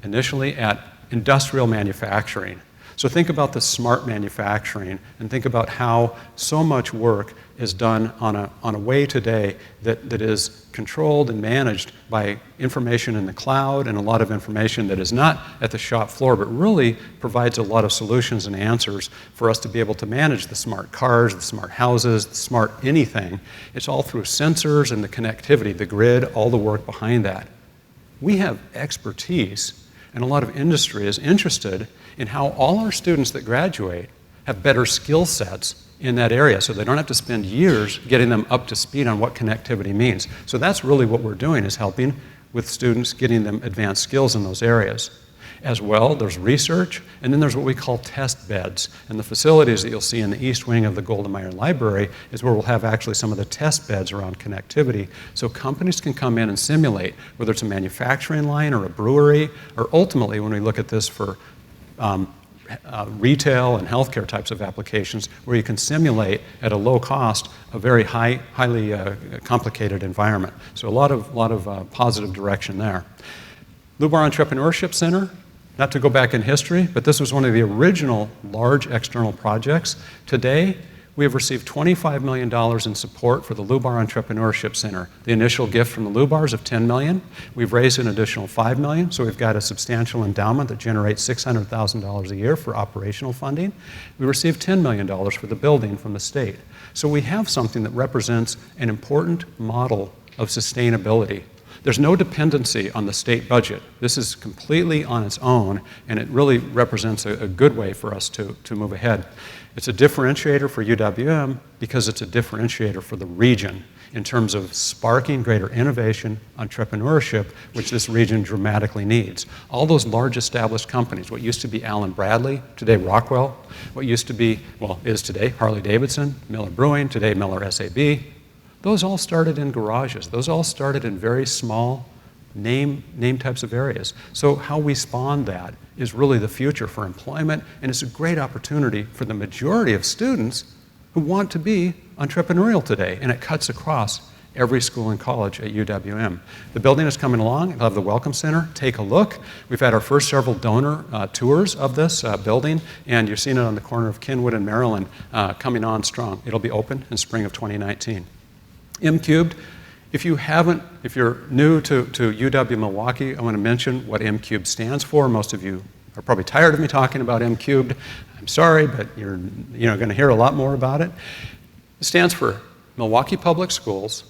S2: initially at industrial manufacturing. So think about the smart manufacturing and think about how so much work is done on a way today that is controlled and managed by information in the cloud and a lot of information that is not at the shop floor, but really provides a lot of solutions and answers for us to be able to manage the smart cars, the smart houses, the smart anything. It's all through sensors and the connectivity, the grid, all the work behind that. We have expertise, and a lot of industry is interested in how all our students that graduate have better skill sets in that area so they don't have to spend years getting them up to speed on what connectivity means. So that's really what we're doing, is helping with students, getting them advanced skills in those areas. As well, there's research, and then there's what we call test beds. And the facilities that you'll see in the east wing of the Goldemeyer Library is where we'll have actually some of the test beds around connectivity, so companies can come in and simulate, whether it's a manufacturing line or a brewery, or ultimately when we look at this for retail and healthcare types of applications, where you can simulate at a low cost a very highly complicated environment. So a lot of positive direction there. Lubar Entrepreneurship Center, not to go back in history, but this was one of the original large external projects. Today, we have received $25 million in support for the Lubar Entrepreneurship Center. The initial gift from the Lubars of $10 million. We've raised an additional $5 million, so we've got a substantial endowment that generates $600,000 a year for operational funding. We received $10 million for the building from the state. So we have something that represents an important model of sustainability. There's no dependency on the state budget. This is completely on its own, and it really represents a good way for us to move ahead. It's a differentiator for UWM because it's a differentiator for the region in terms of sparking greater innovation, entrepreneurship, which this region dramatically needs. All those large established companies, what used to be Allen Bradley, today Rockwell, what used to be, well, is today Harley-Davidson, Miller Brewing, today Miller SAB, those all started in garages. Those all started in very small name types of areas. So how we spawn that is really the future for employment, and it's a great opportunity for the majority of students who want to be entrepreneurial today, and it cuts across every school and college at UWM. The building is coming along. It'll have the Welcome Center. Take a look. We've had our first several donor tours of this building, and you've seen it on the corner of Kenwood and Maryland coming on strong. It'll be open in spring of 2019. M-Cubed, if you're new to UW-Milwaukee, I want to mention what M-Cubed stands for. Most of you are probably tired of me talking about M-Cubed. I'm sorry, but you're going to hear a lot more about it. It stands for Milwaukee Public Schools,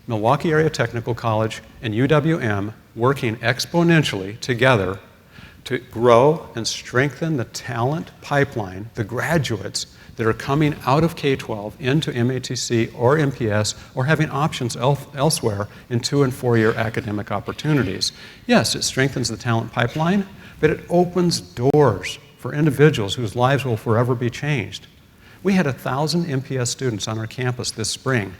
S2: Milwaukee Area Technical College, and UWM working exponentially together to grow and strengthen the talent pipeline, the graduates that are coming out of K-12 into MATC or MPS or having options elsewhere in 2- and 4-year academic opportunities. Yes, it strengthens the talent pipeline, but it opens doors for individuals whose lives will forever be changed. We had 1,000 MPS students on our campus this spring.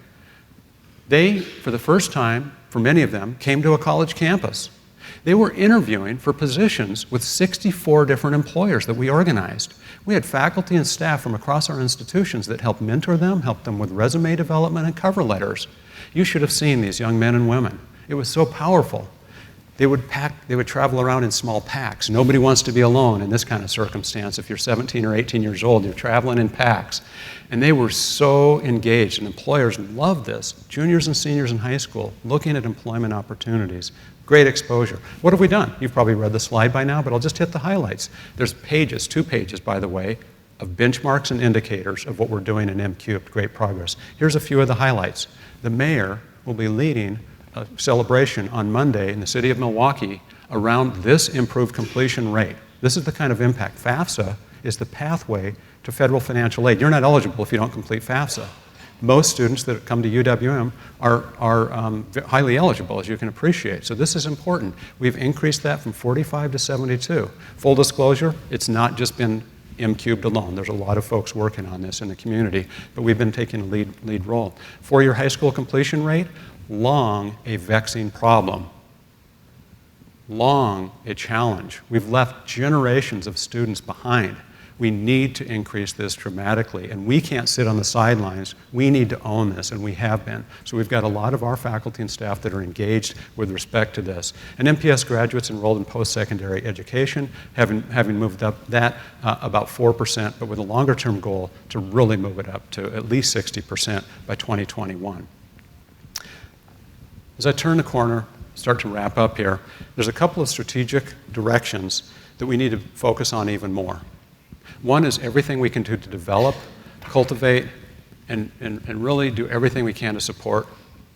S2: They, for the first time, for many of them, came to a college campus. They were interviewing for positions with 64 different employers that we organized. We had faculty and staff from across our institutions that helped mentor them, helped them with resume development and cover letters. You should have seen these young men and women. It was so powerful. They would travel around in small packs. Nobody wants to be alone in this kind of circumstance. If you're 17 or 18 years old, you're traveling in packs. And they were so engaged, and employers loved this. Juniors and seniors in high school looking at employment opportunities. Great exposure. What have we done? You've probably read the slide by now, but I'll just hit the highlights. There's pages, 2 pages, by the way, of benchmarks and indicators of what we're doing in M-Cubed. Great progress. Here's a few of the highlights. The mayor will be leading a celebration on Monday in the city of Milwaukee around this improved completion rate. This is the kind of impact. FAFSA is the pathway to federal financial aid. You're not eligible if you don't complete FAFSA. Most students that come to UWM are highly eligible, as you can appreciate. So this is important. We've increased that from 45 to 72. Full disclosure, it's not just been M-Cubed alone. There's a lot of folks working on this in the community, but we've been taking a lead role. 4-year high school completion rate, long a vexing problem, long a challenge. We've left generations of students behind. We need to increase this dramatically, and we can't sit on the sidelines. We need to own this, and we have been. So we've got a lot of our faculty and staff that are engaged with respect to this. And MPS graduates enrolled in post-secondary education, having moved up that about 4%, but with a longer-term goal to really move it up to at least 60% by 2021. As I turn the corner, start to wrap up here, there's a couple of strategic directions that we need to focus on even more. One is everything we can do to develop, cultivate, and really do everything we can to support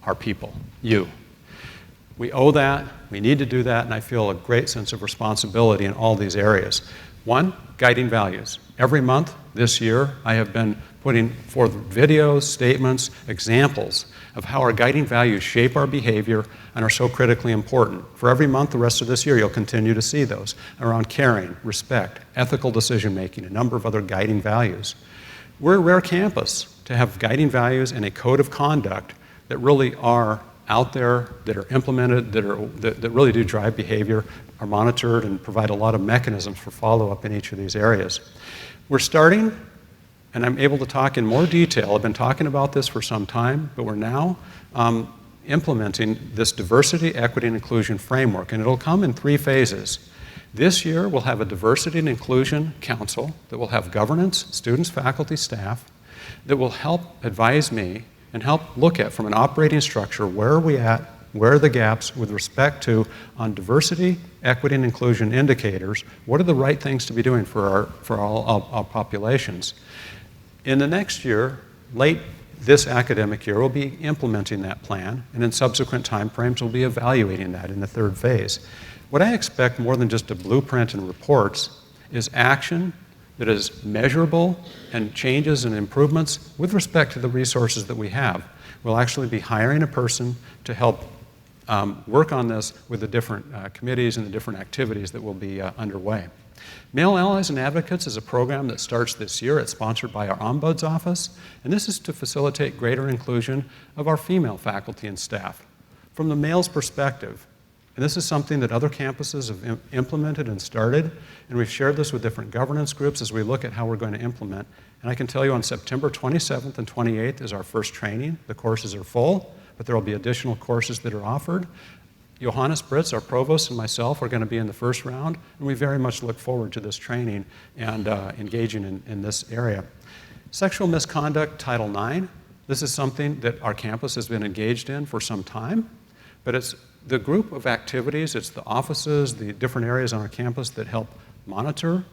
S2: our people, you. We owe that, we need to do that, and I feel a great sense of responsibility in all these areas. One, guiding values. Every month this year, I have been putting forth videos, statements, examples of how our guiding values shape our behavior and are so critically important. For every month the rest of this year, you'll continue to see those around caring, respect, ethical decision-making, a number of other guiding values. We're a rare campus to have guiding values and a code of conduct that really are out there, that are implemented, that really do drive behavior, are monitored, and provide a lot of mechanisms for follow-up in each of these areas. We're starting, and I'm able to talk in more detail. I've been talking about this for some time, but we're now implementing this diversity, equity, and inclusion framework, and it'll come in 3 phases. This year, we'll have a diversity and inclusion council that will have governance, students, faculty, staff, that will help advise me and help look at, from an operating structure, where are we at, where are the gaps with respect to, on diversity, equity, and inclusion indicators, what are the right things to be doing for all our populations. In the next year, late this academic year, we'll be implementing that plan, and in subsequent timeframes, we'll be evaluating that in the 3rd phase. What I expect more than just a blueprint and reports is action that is measurable and changes and improvements with respect to the resources that we have. We'll actually be hiring a person to help work on this with the different committees and the different activities that will be underway. Male Allies and Advocates is a program that starts this year. It's sponsored by our Ombuds Office, and this is to facilitate greater inclusion of our female faculty and staff. From the male's perspective, and this is something that other campuses have implemented and started, and we've shared this with different governance groups as we look at how we're going to implement. And I can tell you on September 27th and 28th is our first training. The courses are full, but there will be additional courses that are offered. Johannes Britz, our provost, and myself are going to be in the first round, and we very much look forward to this training and engaging in this area. Sexual misconduct, Title IX. This is something that our campus has been engaged in for some time, but it's the group of activities, it's the offices, the different areas on our campus that help monitor,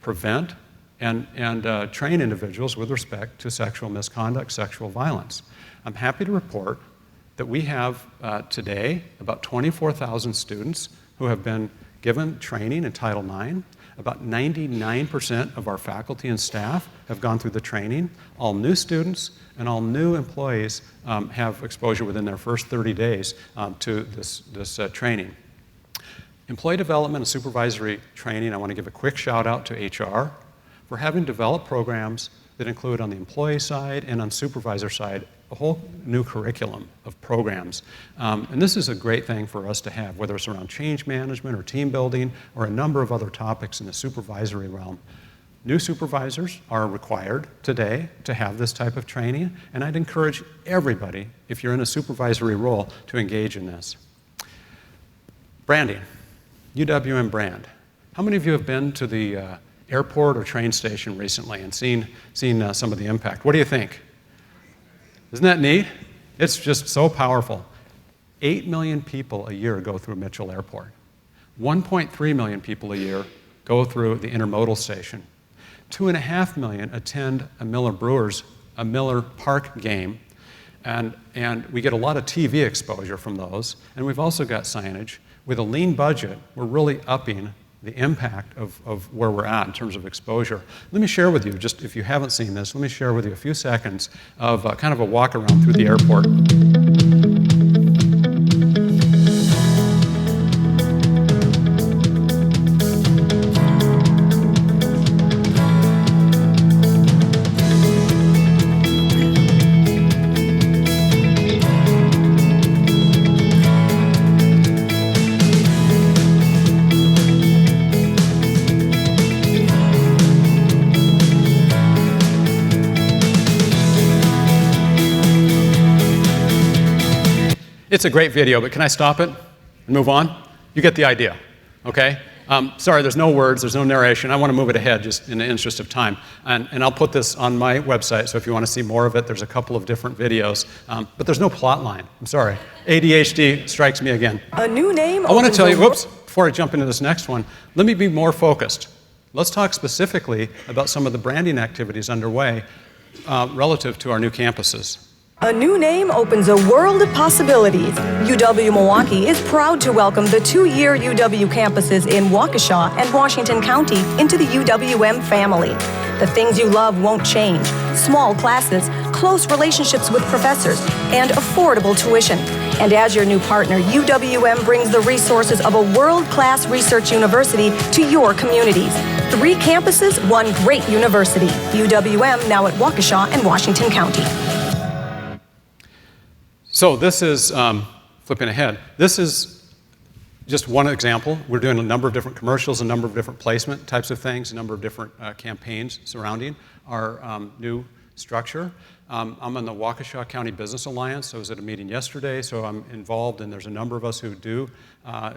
S2: prevent, and train individuals with respect to sexual misconduct, sexual violence. I'm happy to report that we have today about 24,000 students who have been given training in Title IX. About 99% of our faculty and staff have gone through the training. All new students and all new employees have exposure within their first 30 days to this training. Employee development and supervisory training, I want to give a quick shout out to HR for having developed programs that include on the employee side and on supervisor side a whole new curriculum of programs. And this is a great thing for us to have, whether it's around change management or team building or a number of other topics in the supervisory realm. New supervisors are required today to have this type of training, and I'd encourage everybody, if you're in a supervisory role, to engage in this. Branding, UWM brand. How many of you have been to the airport or train station recently and seen some of the impact? What do you think? Isn't that neat? It's just so powerful. 8 million people a year go through Mitchell Airport. 1.3 million people a year go through the intermodal station. 2.5 million attend a Miller Park game, and we get a lot of TV exposure from those, and we've also got signage. With a lean budget, we're really upping the impact of where we're at in terms of exposure. Let me share with you, just if you haven't seen this, let me share with you a few seconds of kind of a walk around through the airport. It's a great video, but can I stop it and move on? You get the idea, okay? Sorry, there's no words, there's no narration. I want to move it ahead just in the interest of time. And I'll put this on my website, so if you want to see more of it, there's a couple of different videos. But there's no plot line. I'm sorry. ADHD strikes me again.
S12: A new name.
S2: I want to tell you, whoops, before I jump into this next one, let me be more focused. Let's talk specifically about some of the branding activities underway relative to our new campuses.
S12: A new name opens a world of possibilities. UW-Milwaukee is proud to welcome the 2-year UW campuses in Waukesha and Washington County into the UWM family. The things you love won't change. Small classes, close relationships with professors, and affordable tuition. And as your new partner, UWM brings the resources of a world-class research university to your communities. 3 campuses, 1 great university. UWM now at Waukesha and Washington County.
S2: So this is, flipping ahead, this is just one example. We're doing a number of different commercials, a number of different placement types of things, a number of different campaigns surrounding our new structure. I'm on the Waukesha County Business Alliance. I was at a meeting yesterday, so I'm involved, and there's a number of us who do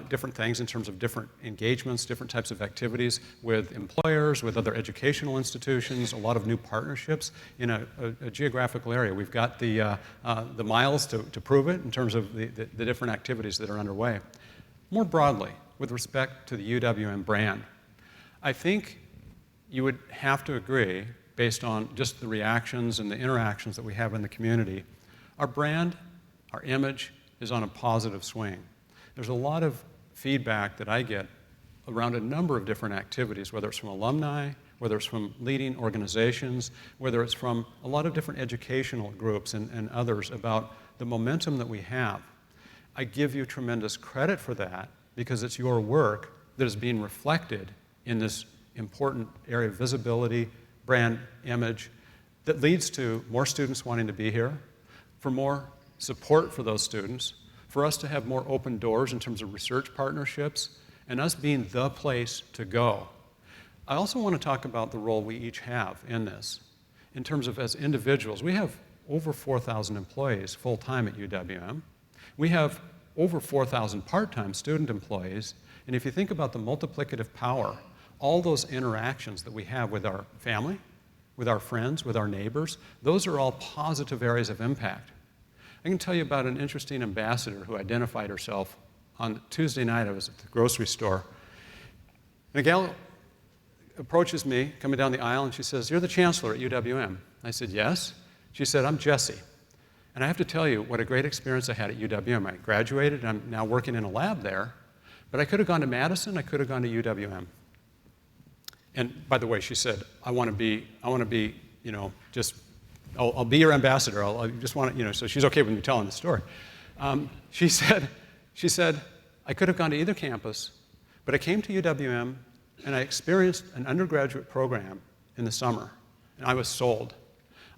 S2: different things in terms of different engagements, different types of activities with employers, with other educational institutions, a lot of new partnerships in a geographical area. We've got the miles to prove it in terms of the different activities that are underway. More broadly, with respect to the UWM brand, I think you would have to agree, based on just the reactions and the interactions that we have in the community, our brand, our image is on a positive swing. There's a lot of feedback that I get around a number of different activities, whether it's from alumni, whether it's from leading organizations, whether it's from a lot of different educational groups and others about the momentum that we have. I give you tremendous credit for that because it's your work that is being reflected in this important area of visibility, brand image, that leads to more students wanting to be here, for more support for those students, for us to have more open doors in terms of research partnerships, and us being the place to go. I also want to talk about the role we each have in this. In terms of as individuals, we have over 4,000 employees full-time at UWM. We have over 4,000 part-time student employees. And if you think about the multiplicative power, all those interactions that we have with our family, with our friends, with our neighbors, those are all positive areas of impact. I can tell you about an interesting ambassador who identified herself on Tuesday night. I was at the grocery store. And a gal approaches me, coming down the aisle, and she says, "You're the chancellor at UWM." I said, "Yes." She said, "I'm Jessie. And I have to tell you what a great experience I had at UWM. I graduated, and I'm now working in a lab there. But I could have gone to Madison, I could have gone to UWM." And by the way, she said, I want to be, you know, just, I'll be your ambassador. I just want to, you know, so she's okay with me telling the story. She said, "I could have gone to either campus, but I came to UWM and I experienced an undergraduate program in the summer, and I was sold.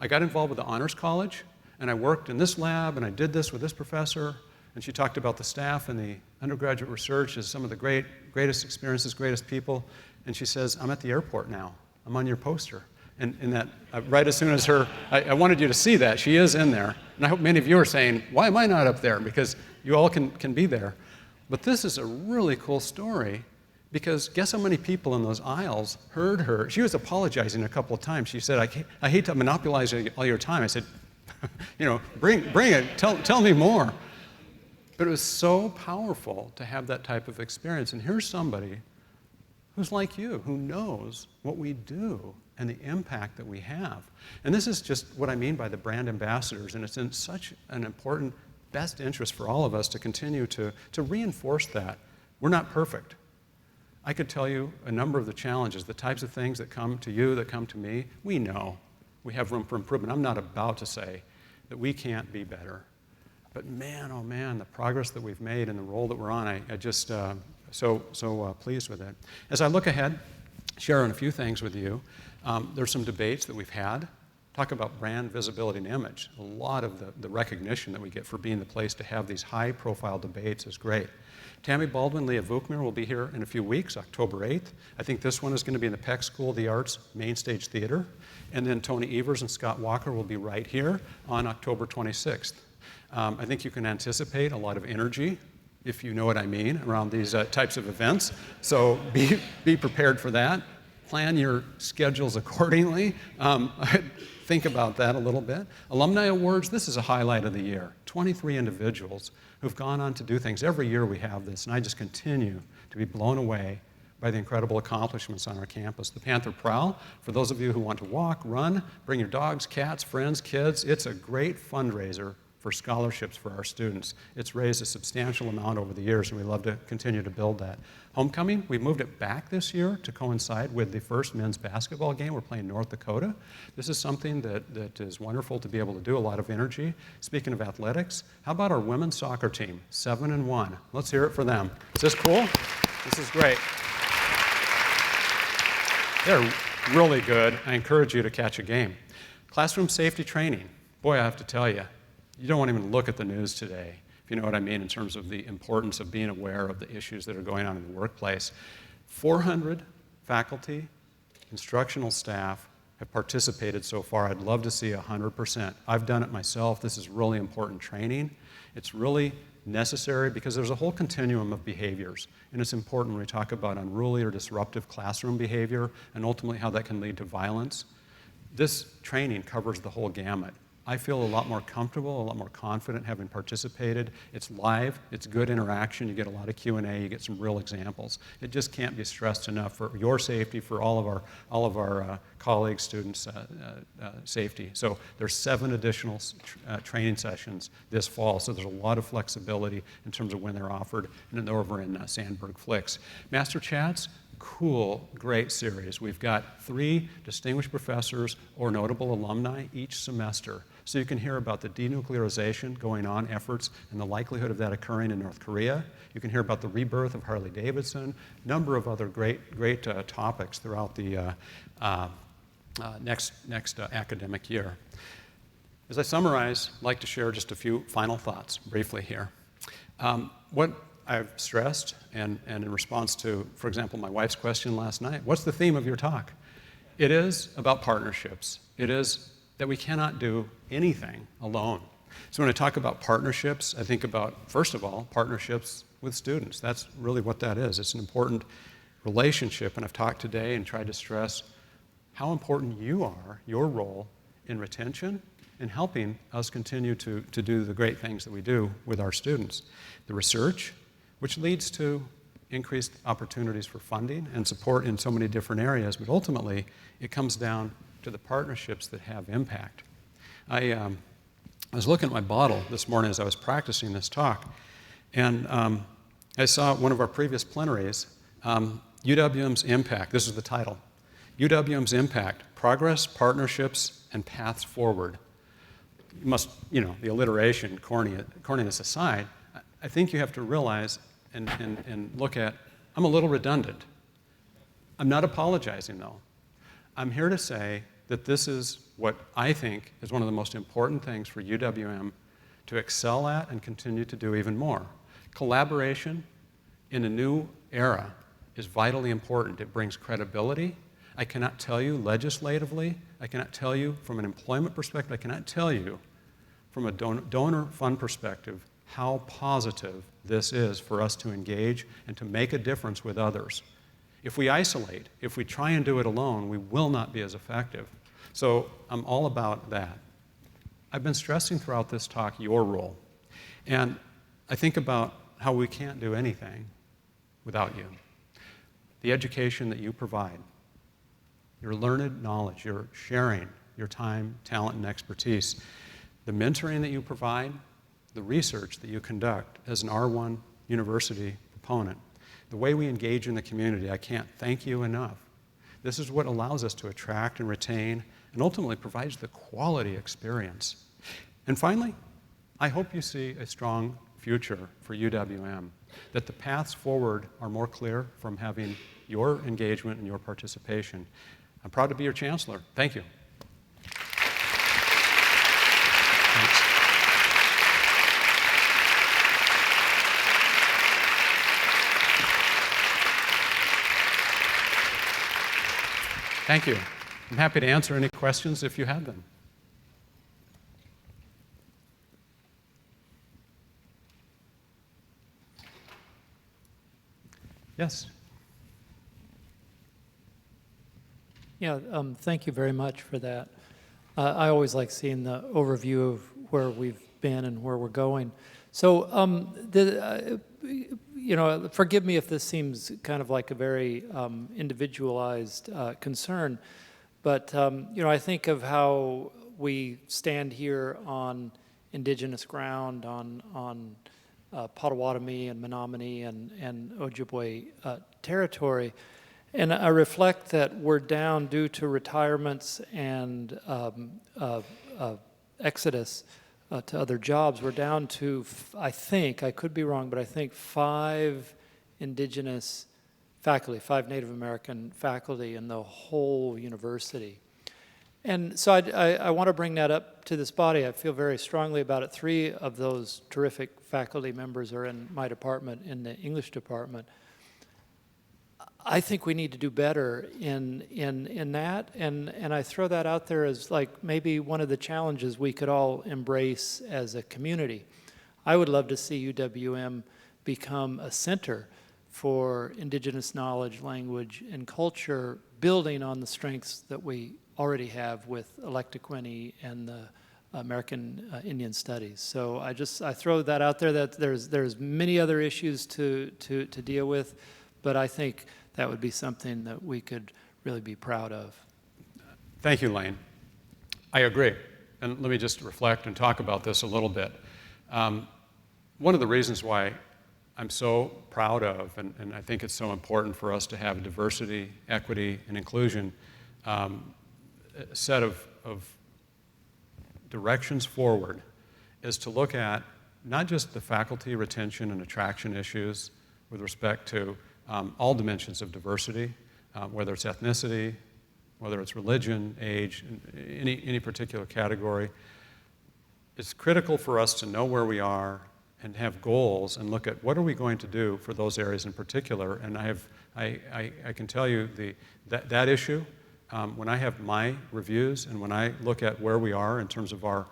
S2: I got involved with the Honors College, and I worked in this lab, and I did this with this professor." And she talked about the staff and the undergraduate research as some of the greatest experiences, greatest people. And she says, "I'm at the airport now. I'm on your poster." And that, right as soon as I wanted you to see that. She is in there. And I hope many of you are saying, "Why am I not up there?" Because you all can be there. But this is a really cool story, because guess how many people in those aisles heard her? She was apologizing a couple of times. She said, I hate to monopolize all your time. I said, you know, bring it. Tell me more. But it was so powerful to have that type of experience. And here's somebody who's like you, who knows what we do and the impact that we have. And this is just what I mean by the brand ambassadors, and it's in such an important best interest for all of us to continue to reinforce that. We're not perfect. I could tell you a number of the challenges, the types of things that come to you, that come to me. We know we have room for improvement. I'm not about to say that we can't be better. But man, oh man, the progress that we've made and the role that we're on, I just so pleased with it. As I look ahead, share on a few things with you. There's some debates that we've had. Talk about brand visibility and image. A lot of the recognition that we get for being the place to have these high-profile debates is great. Tammy Baldwin, Leah Vukmir will be here in a few weeks, October 8th. I think this one is going to be in the Peck School of the Arts Main Stage Theater. And then Tony Evers and Scott Walker will be right here on October 26th. I think you can anticipate a lot of energy, if you know what I mean, around these types of events. So be prepared for that. Plan your schedules accordingly. Think about that a little bit. Alumni Awards, this is a highlight of the year. 23 individuals who've gone on to do things. Every year we have this, and I just continue to be blown away by the incredible accomplishments on our campus. The Panther Prowl, for those of you who want to walk, run, bring your dogs, cats, friends, kids, it's a great fundraiser for scholarships for our students. It's raised a substantial amount over the years, and we love to continue to build that. Homecoming, we moved it back this year to coincide with the first men's basketball game. We're playing North Dakota. This is something that is wonderful to be able to do, a lot of energy. Speaking of athletics, how about our women's soccer team, 7-1? Let's hear it for them. Is this cool? This is great. They're really good. I encourage you to catch a game. Classroom safety training. Boy, I have to tell you, you don't want to even look at the news today, if you know what I mean, in terms of the importance of being aware of the issues that are going on in the workplace. 400 faculty, instructional staff have participated so far. I'd love to see 100%. I've done it myself. This is really important training. It's really necessary because there's a whole continuum of behaviors, and it's important when we talk about unruly or disruptive classroom behavior and ultimately how that can lead to violence. This training covers the whole gamut. I feel a lot more comfortable, a lot more confident having participated. It's live, it's good interaction, you get a lot of Q&A, you get some real examples. It just can't be stressed enough for your safety, for all of our colleagues, students' safety. So there's 7 additional training sessions this fall, so there's a lot of flexibility in terms of when they're offered, and they're over in Sandberg Flicks. Master Chats, cool, great series. We've got 3 distinguished professors or notable alumni each semester. So you can hear about the denuclearization going on efforts and the likelihood of that occurring in North Korea. You can hear about the rebirth of Harley-Davidson, a number of other great topics throughout the next academic year. As I summarize, I'd like to share just a few final thoughts briefly here. What I've stressed, and in response to, for example, my wife's question last night, what's the theme of your talk? It is about partnerships. It is that we cannot do anything alone. So when I talk about partnerships, I think about, first of all, partnerships with students. That's really what that is. It's an important relationship, and I've talked today and tried to stress how important you are, your role in retention and helping us continue to do the great things that we do with our students. The research, which leads to increased opportunities for funding and support in so many different areas, but ultimately it comes down to the partnerships that have impact. I was looking at my bottle this morning as I was practicing this talk, and I saw one of our previous plenaries, UWM's Impact. This is the title. UWM's Impact, Progress, Partnerships, and Paths Forward. You must, the alliteration, corniness aside, I think you have to realize and look at, I'm a little redundant. I'm not apologizing, though. I'm here to say that this is what I think is one of the most important things for UWM to excel at and continue to do even more. Collaboration in a new era is vitally important. It brings credibility. I cannot tell you legislatively, I cannot tell you from an employment perspective, I cannot tell you from a donor fund perspective how positive this is for us to engage and to make a difference with others. If we isolate, if we try and do it alone, we will not be as effective. So I'm all about that. I've been stressing throughout this talk your role. And I think about how we can't do anything without you. The education that you provide, your learned knowledge, your sharing, your time, talent, and expertise, the mentoring that you provide, the research that you conduct as an R1 university proponent, the way we engage in the community, I can't thank you enough. This is what allows us to attract and retain and ultimately provides the quality experience. And finally, I hope you see a strong future for UWM, that the paths forward are more clear from having your engagement and your participation. I'm proud to be your chancellor. Thank you. Thanks. Thank you. I'm happy to answer any questions if you have them. Yes.
S13: Yeah, thank you very much for that. I always like seeing the overview of where we've been and where we're going. So, forgive me if this seems kind of like a very individualized concern, but I think of how we stand here on indigenous ground, on Potawatomi and Menominee and Ojibwe territory. And I reflect that we're down due to retirements and exodus to other jobs. We're down to, I think, I could be wrong, but I think 5 indigenous faculty, 5 Native American faculty in the whole university. And so I want to bring that up to this body. I feel very strongly about it. 3 of those terrific faculty members are in my department, in the English department. I think we need to do better in that, and I throw that out there as like maybe one of the challenges we could all embrace as a community. I would love to see UWM become a center for indigenous knowledge, language, and culture, building on the strengths that we already have with electroquiny and the American Indian Studies. So I throw that out there that there's many other issues to deal with, but I think that would be something that we could really be proud of.
S2: Thank you, Lane. I agree. And let me just reflect and talk about this a little bit. One of the reasons why I'm so proud of, and I think it's so important for us to have diversity, equity, and inclusion, a set of directions forward, is to look at not just the faculty retention and attraction issues with respect to all dimensions of diversity, whether it's ethnicity, whether it's religion, age, any particular category. It's critical for us to know where we are and have goals and look at what are we going to do for those areas in particular. And I can tell you that issue when I have my reviews and when I look at where we are in terms of our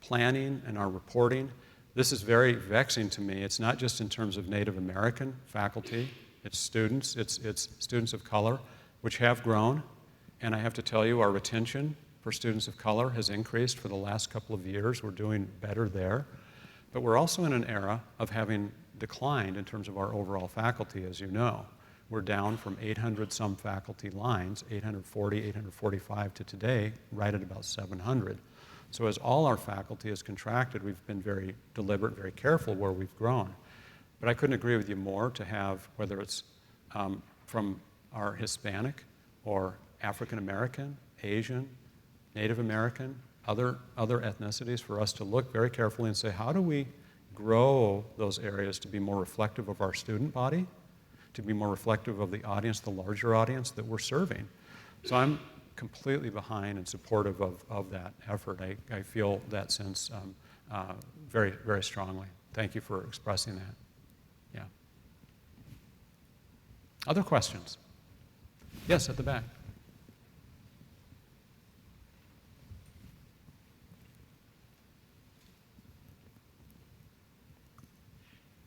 S2: planning and our reporting, this is very vexing to me. It's not just in terms of Native American faculty, it's students of color, which have grown. And I have to tell you, our retention for students of color has increased for the last couple of years. We're doing better there. But we're also in an era of having declined in terms of our overall faculty, as you know. We're down from 800 some faculty lines, 840, 845 to today, right at about 700. So as all our faculty has contracted, we've been very deliberate, very careful where we've grown. But I couldn't agree with you more to have, whether it's from our Hispanic or African American, Asian, Native American, other ethnicities, for us to look very carefully and say, how do we grow those areas to be more reflective of our student body, to be more reflective of the audience, the larger audience that we're serving? So I'm completely behind and supportive of that effort. I feel that sense very, very strongly. Thank you for expressing that. Yeah. Other questions? Yes, at the back.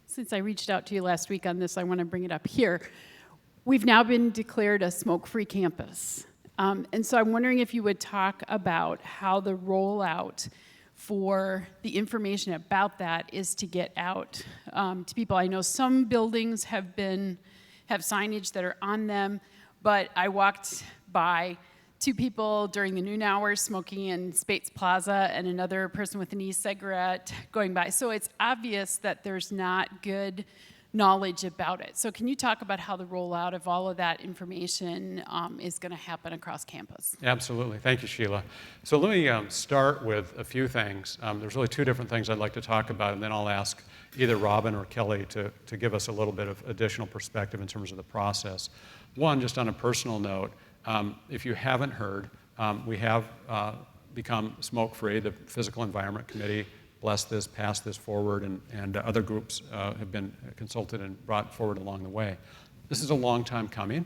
S14: Since I reached out to you last week on this, I want to bring it up here. We've now been declared a smoke-free campus. And so I'm wondering if you would talk about how the rollout for the information about that is to get out to people. I know some buildings have signage that are on them, but I walked by 2 people during the noon hours smoking in Spates Plaza and another person with an e-cigarette going by. So it's obvious that there's not good knowledge about it. So can you talk about how the rollout of all of that information is going to happen across campus?
S2: Absolutely. Thank you, Sheila. So let me start with a few things. There's really 2 different things I'd like to talk about, and then I'll ask either Robin or Kelly to give us a little bit of additional perspective in terms of the process. One, just on a personal note, if you haven't heard, we have become smoke-free. The Physical Environment Committee blessed this, passed this forward, and other groups have been consulted and brought forward along the way. This is a long time coming,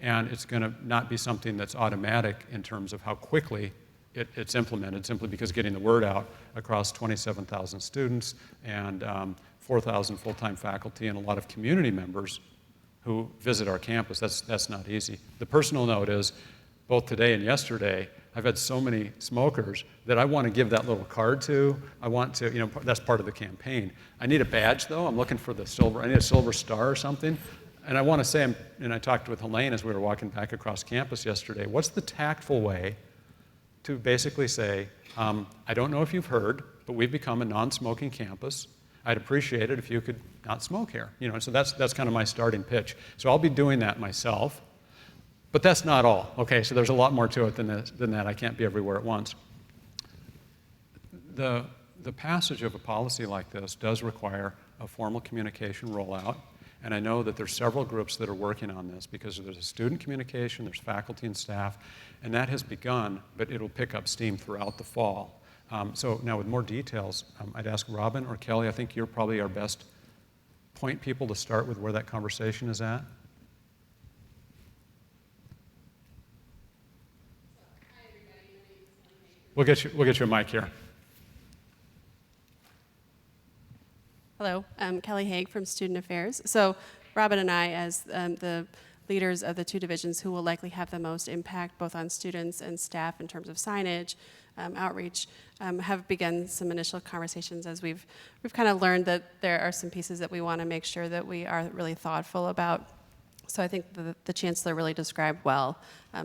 S2: and it's going to not be something that's automatic in terms of how quickly it's implemented, simply because getting the word out across 27,000 students and 4,000 full-time faculty and a lot of community members who visit our campus, that's not easy. The personal note is, both today and yesterday, I've had so many smokers that I want to give that little card to. I want to, that's part of the campaign. I need a badge, though. I'm looking for the silver. I need a silver star or something. And I want to say, and I talked with Helene as we were walking back across campus yesterday, what's the tactful way to basically say, I don't know if you've heard, but we've become a non-smoking campus. I'd appreciate it if you could not smoke here. So that's kind of my starting pitch. So I'll be doing that myself. But that's not all. Okay, so there's a lot more to it than that. I can't be everywhere at once. The passage of a policy like this does require a formal communication rollout, and I know that there's several groups that are working on this, because there's a student communication, there's faculty and staff, and that has begun, but it'll pick up steam throughout the fall. So now with more details, I'd ask Robin or Kelly. I think you're probably our best point people to start with where that conversation is at. We'll get you a mic here.
S15: Hello, I'm Kelly Haig from Student Affairs. So Robin and I, as the leaders of the 2 divisions who will likely have the most impact both on students and staff in terms of signage, outreach, have begun some initial conversations as we've kind of learned that there are some pieces that we want to make sure that we are really thoughtful about. So I think the Chancellor really described well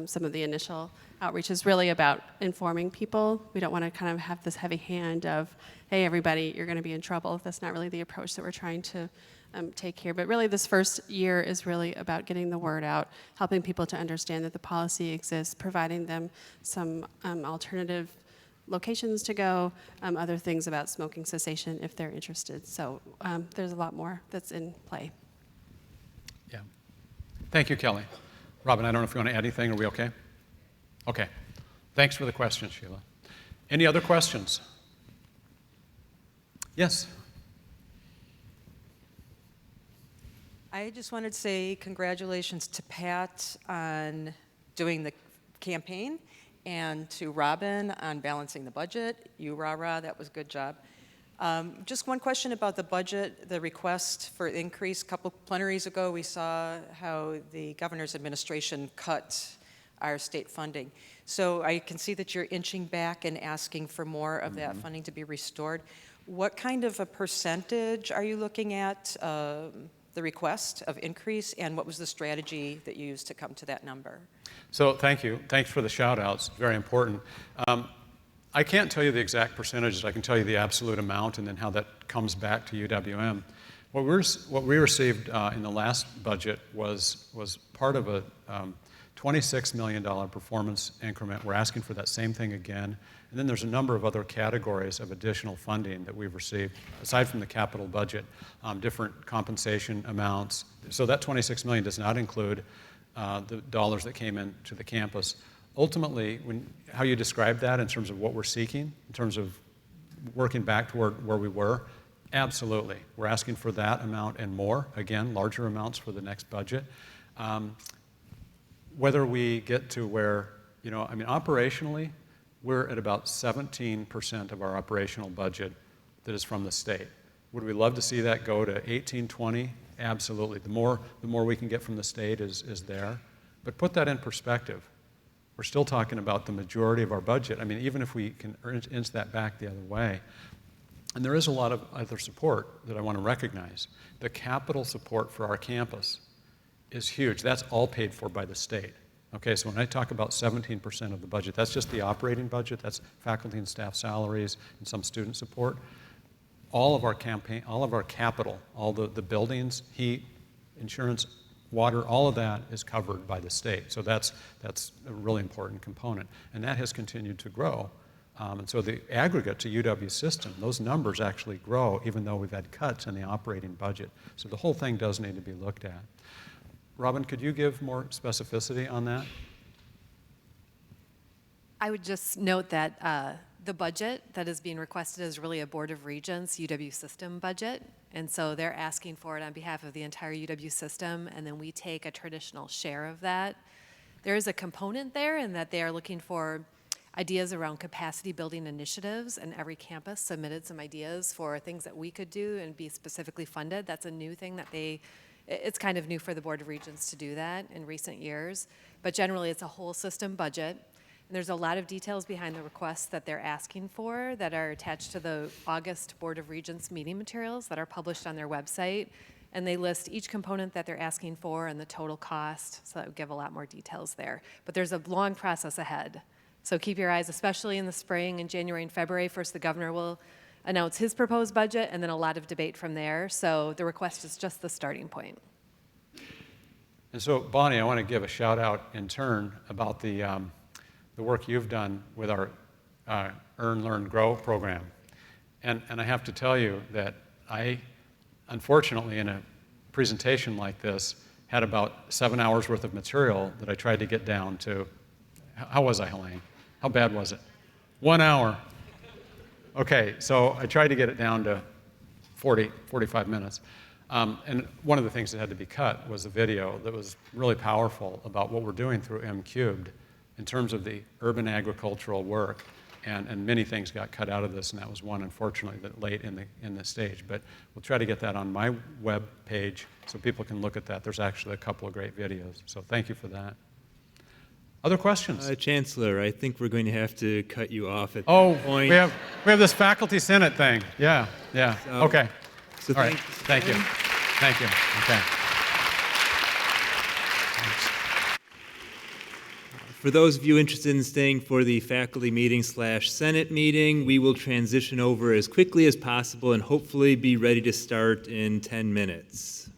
S15: some of the initial outreach is really about informing people. We don't want to kind of have this heavy hand of, hey, everybody, you're going to be in trouble. That's not really the approach that we're trying to take here. But really, this first year is really about getting the word out, helping people to understand that the policy exists, providing them some alternative locations to go, other things about smoking cessation if they're interested. So there's a lot more that's in play.
S2: Yeah. Thank you, Kelly. Robin, I don't know if you want to add anything. Are we okay? Okay. Thanks for the question, Sheila. Any other questions? Yes.
S16: I just wanted to say congratulations to Pat on doing the campaign, and to Robin on balancing the budget. You, Ra, that was a good job. Just one question about the budget, the request for increase. A couple plenaries ago, we saw how the governor's administration cut our state funding. So I can see that you're inching back and asking for more of that funding to be restored. What kind of a percentage are you looking at, the request of increase, and what was the strategy that you used to come to that number?
S2: So thank you. Thanks for the shout outs. Very important. I can't tell you the exact percentages. I can tell you the absolute amount and then how that comes back to UWM. What we received in the last budget was part of a $26 million performance increment. We're asking for that same thing again. And then there's a number of other categories of additional funding that we've received, aside from the capital budget, different compensation amounts. So that $26 million does not include the dollars that came into the campus. Ultimately, how you describe that in terms of what we're seeking, in terms of working back toward where we were, absolutely. We're asking for that amount and more, again, larger amounts for the next budget. Whether we get to where, operationally, we're at about 17% of our operational budget that is from the state. Would we love to see that go to 18, 20? Absolutely. The more we can get from the state is there. But put that in perspective. We're still talking about the majority of our budget. Even if we can inch that back the other way. And there is a lot of other support that I want to recognize. The capital support for our campus is huge. That's all paid for by the state. Okay, so when I talk about 17% of the budget, that's just the operating budget. That's faculty and staff salaries and some student support. All of our capital, all the buildings, heat, insurance, water, all of that is covered by the state. So that's a really important component. And that has continued to grow. And so the aggregate to UW system, those numbers actually grow even though we've had cuts in the operating budget. So the whole thing does need to be looked at. Robin, could you give more specificity on that?
S17: I would just note that the budget that is being requested is really a Board of Regents UW system budget. And so they're asking for it on behalf of the entire UW system, and then we take a traditional share of that. There is a component there in that they are looking for ideas around capacity building initiatives, and every campus submitted some ideas for things that we could do and be specifically funded. That's a new thing that it's kind of new for the Board of Regents to do that in recent years. But generally, it's a whole system budget. And there's a lot of details behind the requests that they're asking for that are attached to the August Board of Regents meeting materials that are published on their website. And they list each component that they're asking for and the total cost, so that would give a lot more details there. But there's a long process ahead. So keep your eyes, especially in the spring, in January and February. First, the governor will announce his proposed budget, and then a lot of debate from there. So the request is just the starting point.
S2: And so, Bonnie, I want to give a shout out in turn about the work you've done with our Earn, Learn, Grow program. And I have to tell you that I, unfortunately, in a presentation like this, had about 7 hours worth of material that I tried to get down to. How was I, Helene? How bad was it? 1 hour. Okay, so I tried to get it down to 45 minutes. And one of the things that had to be cut was a video that was really powerful about what we're doing through M-Cubed in terms of the urban agricultural work. And many things got cut out of this, and that was one, unfortunately, that late in the stage. But we'll try to get that on my web page so people can look at that. There's actually a couple of great videos. So thank you for that. Other questions?
S1: Chancellor, I think we're going to have to cut you off at this point.
S2: We have this faculty senate thing. Yeah.
S1: So,
S2: okay.
S1: So
S2: all right. Thank you. Thank you. Okay.
S1: For those of you interested in staying for the faculty meeting / Senate meeting, we will transition over as quickly as possible and hopefully be ready to start in 10 minutes.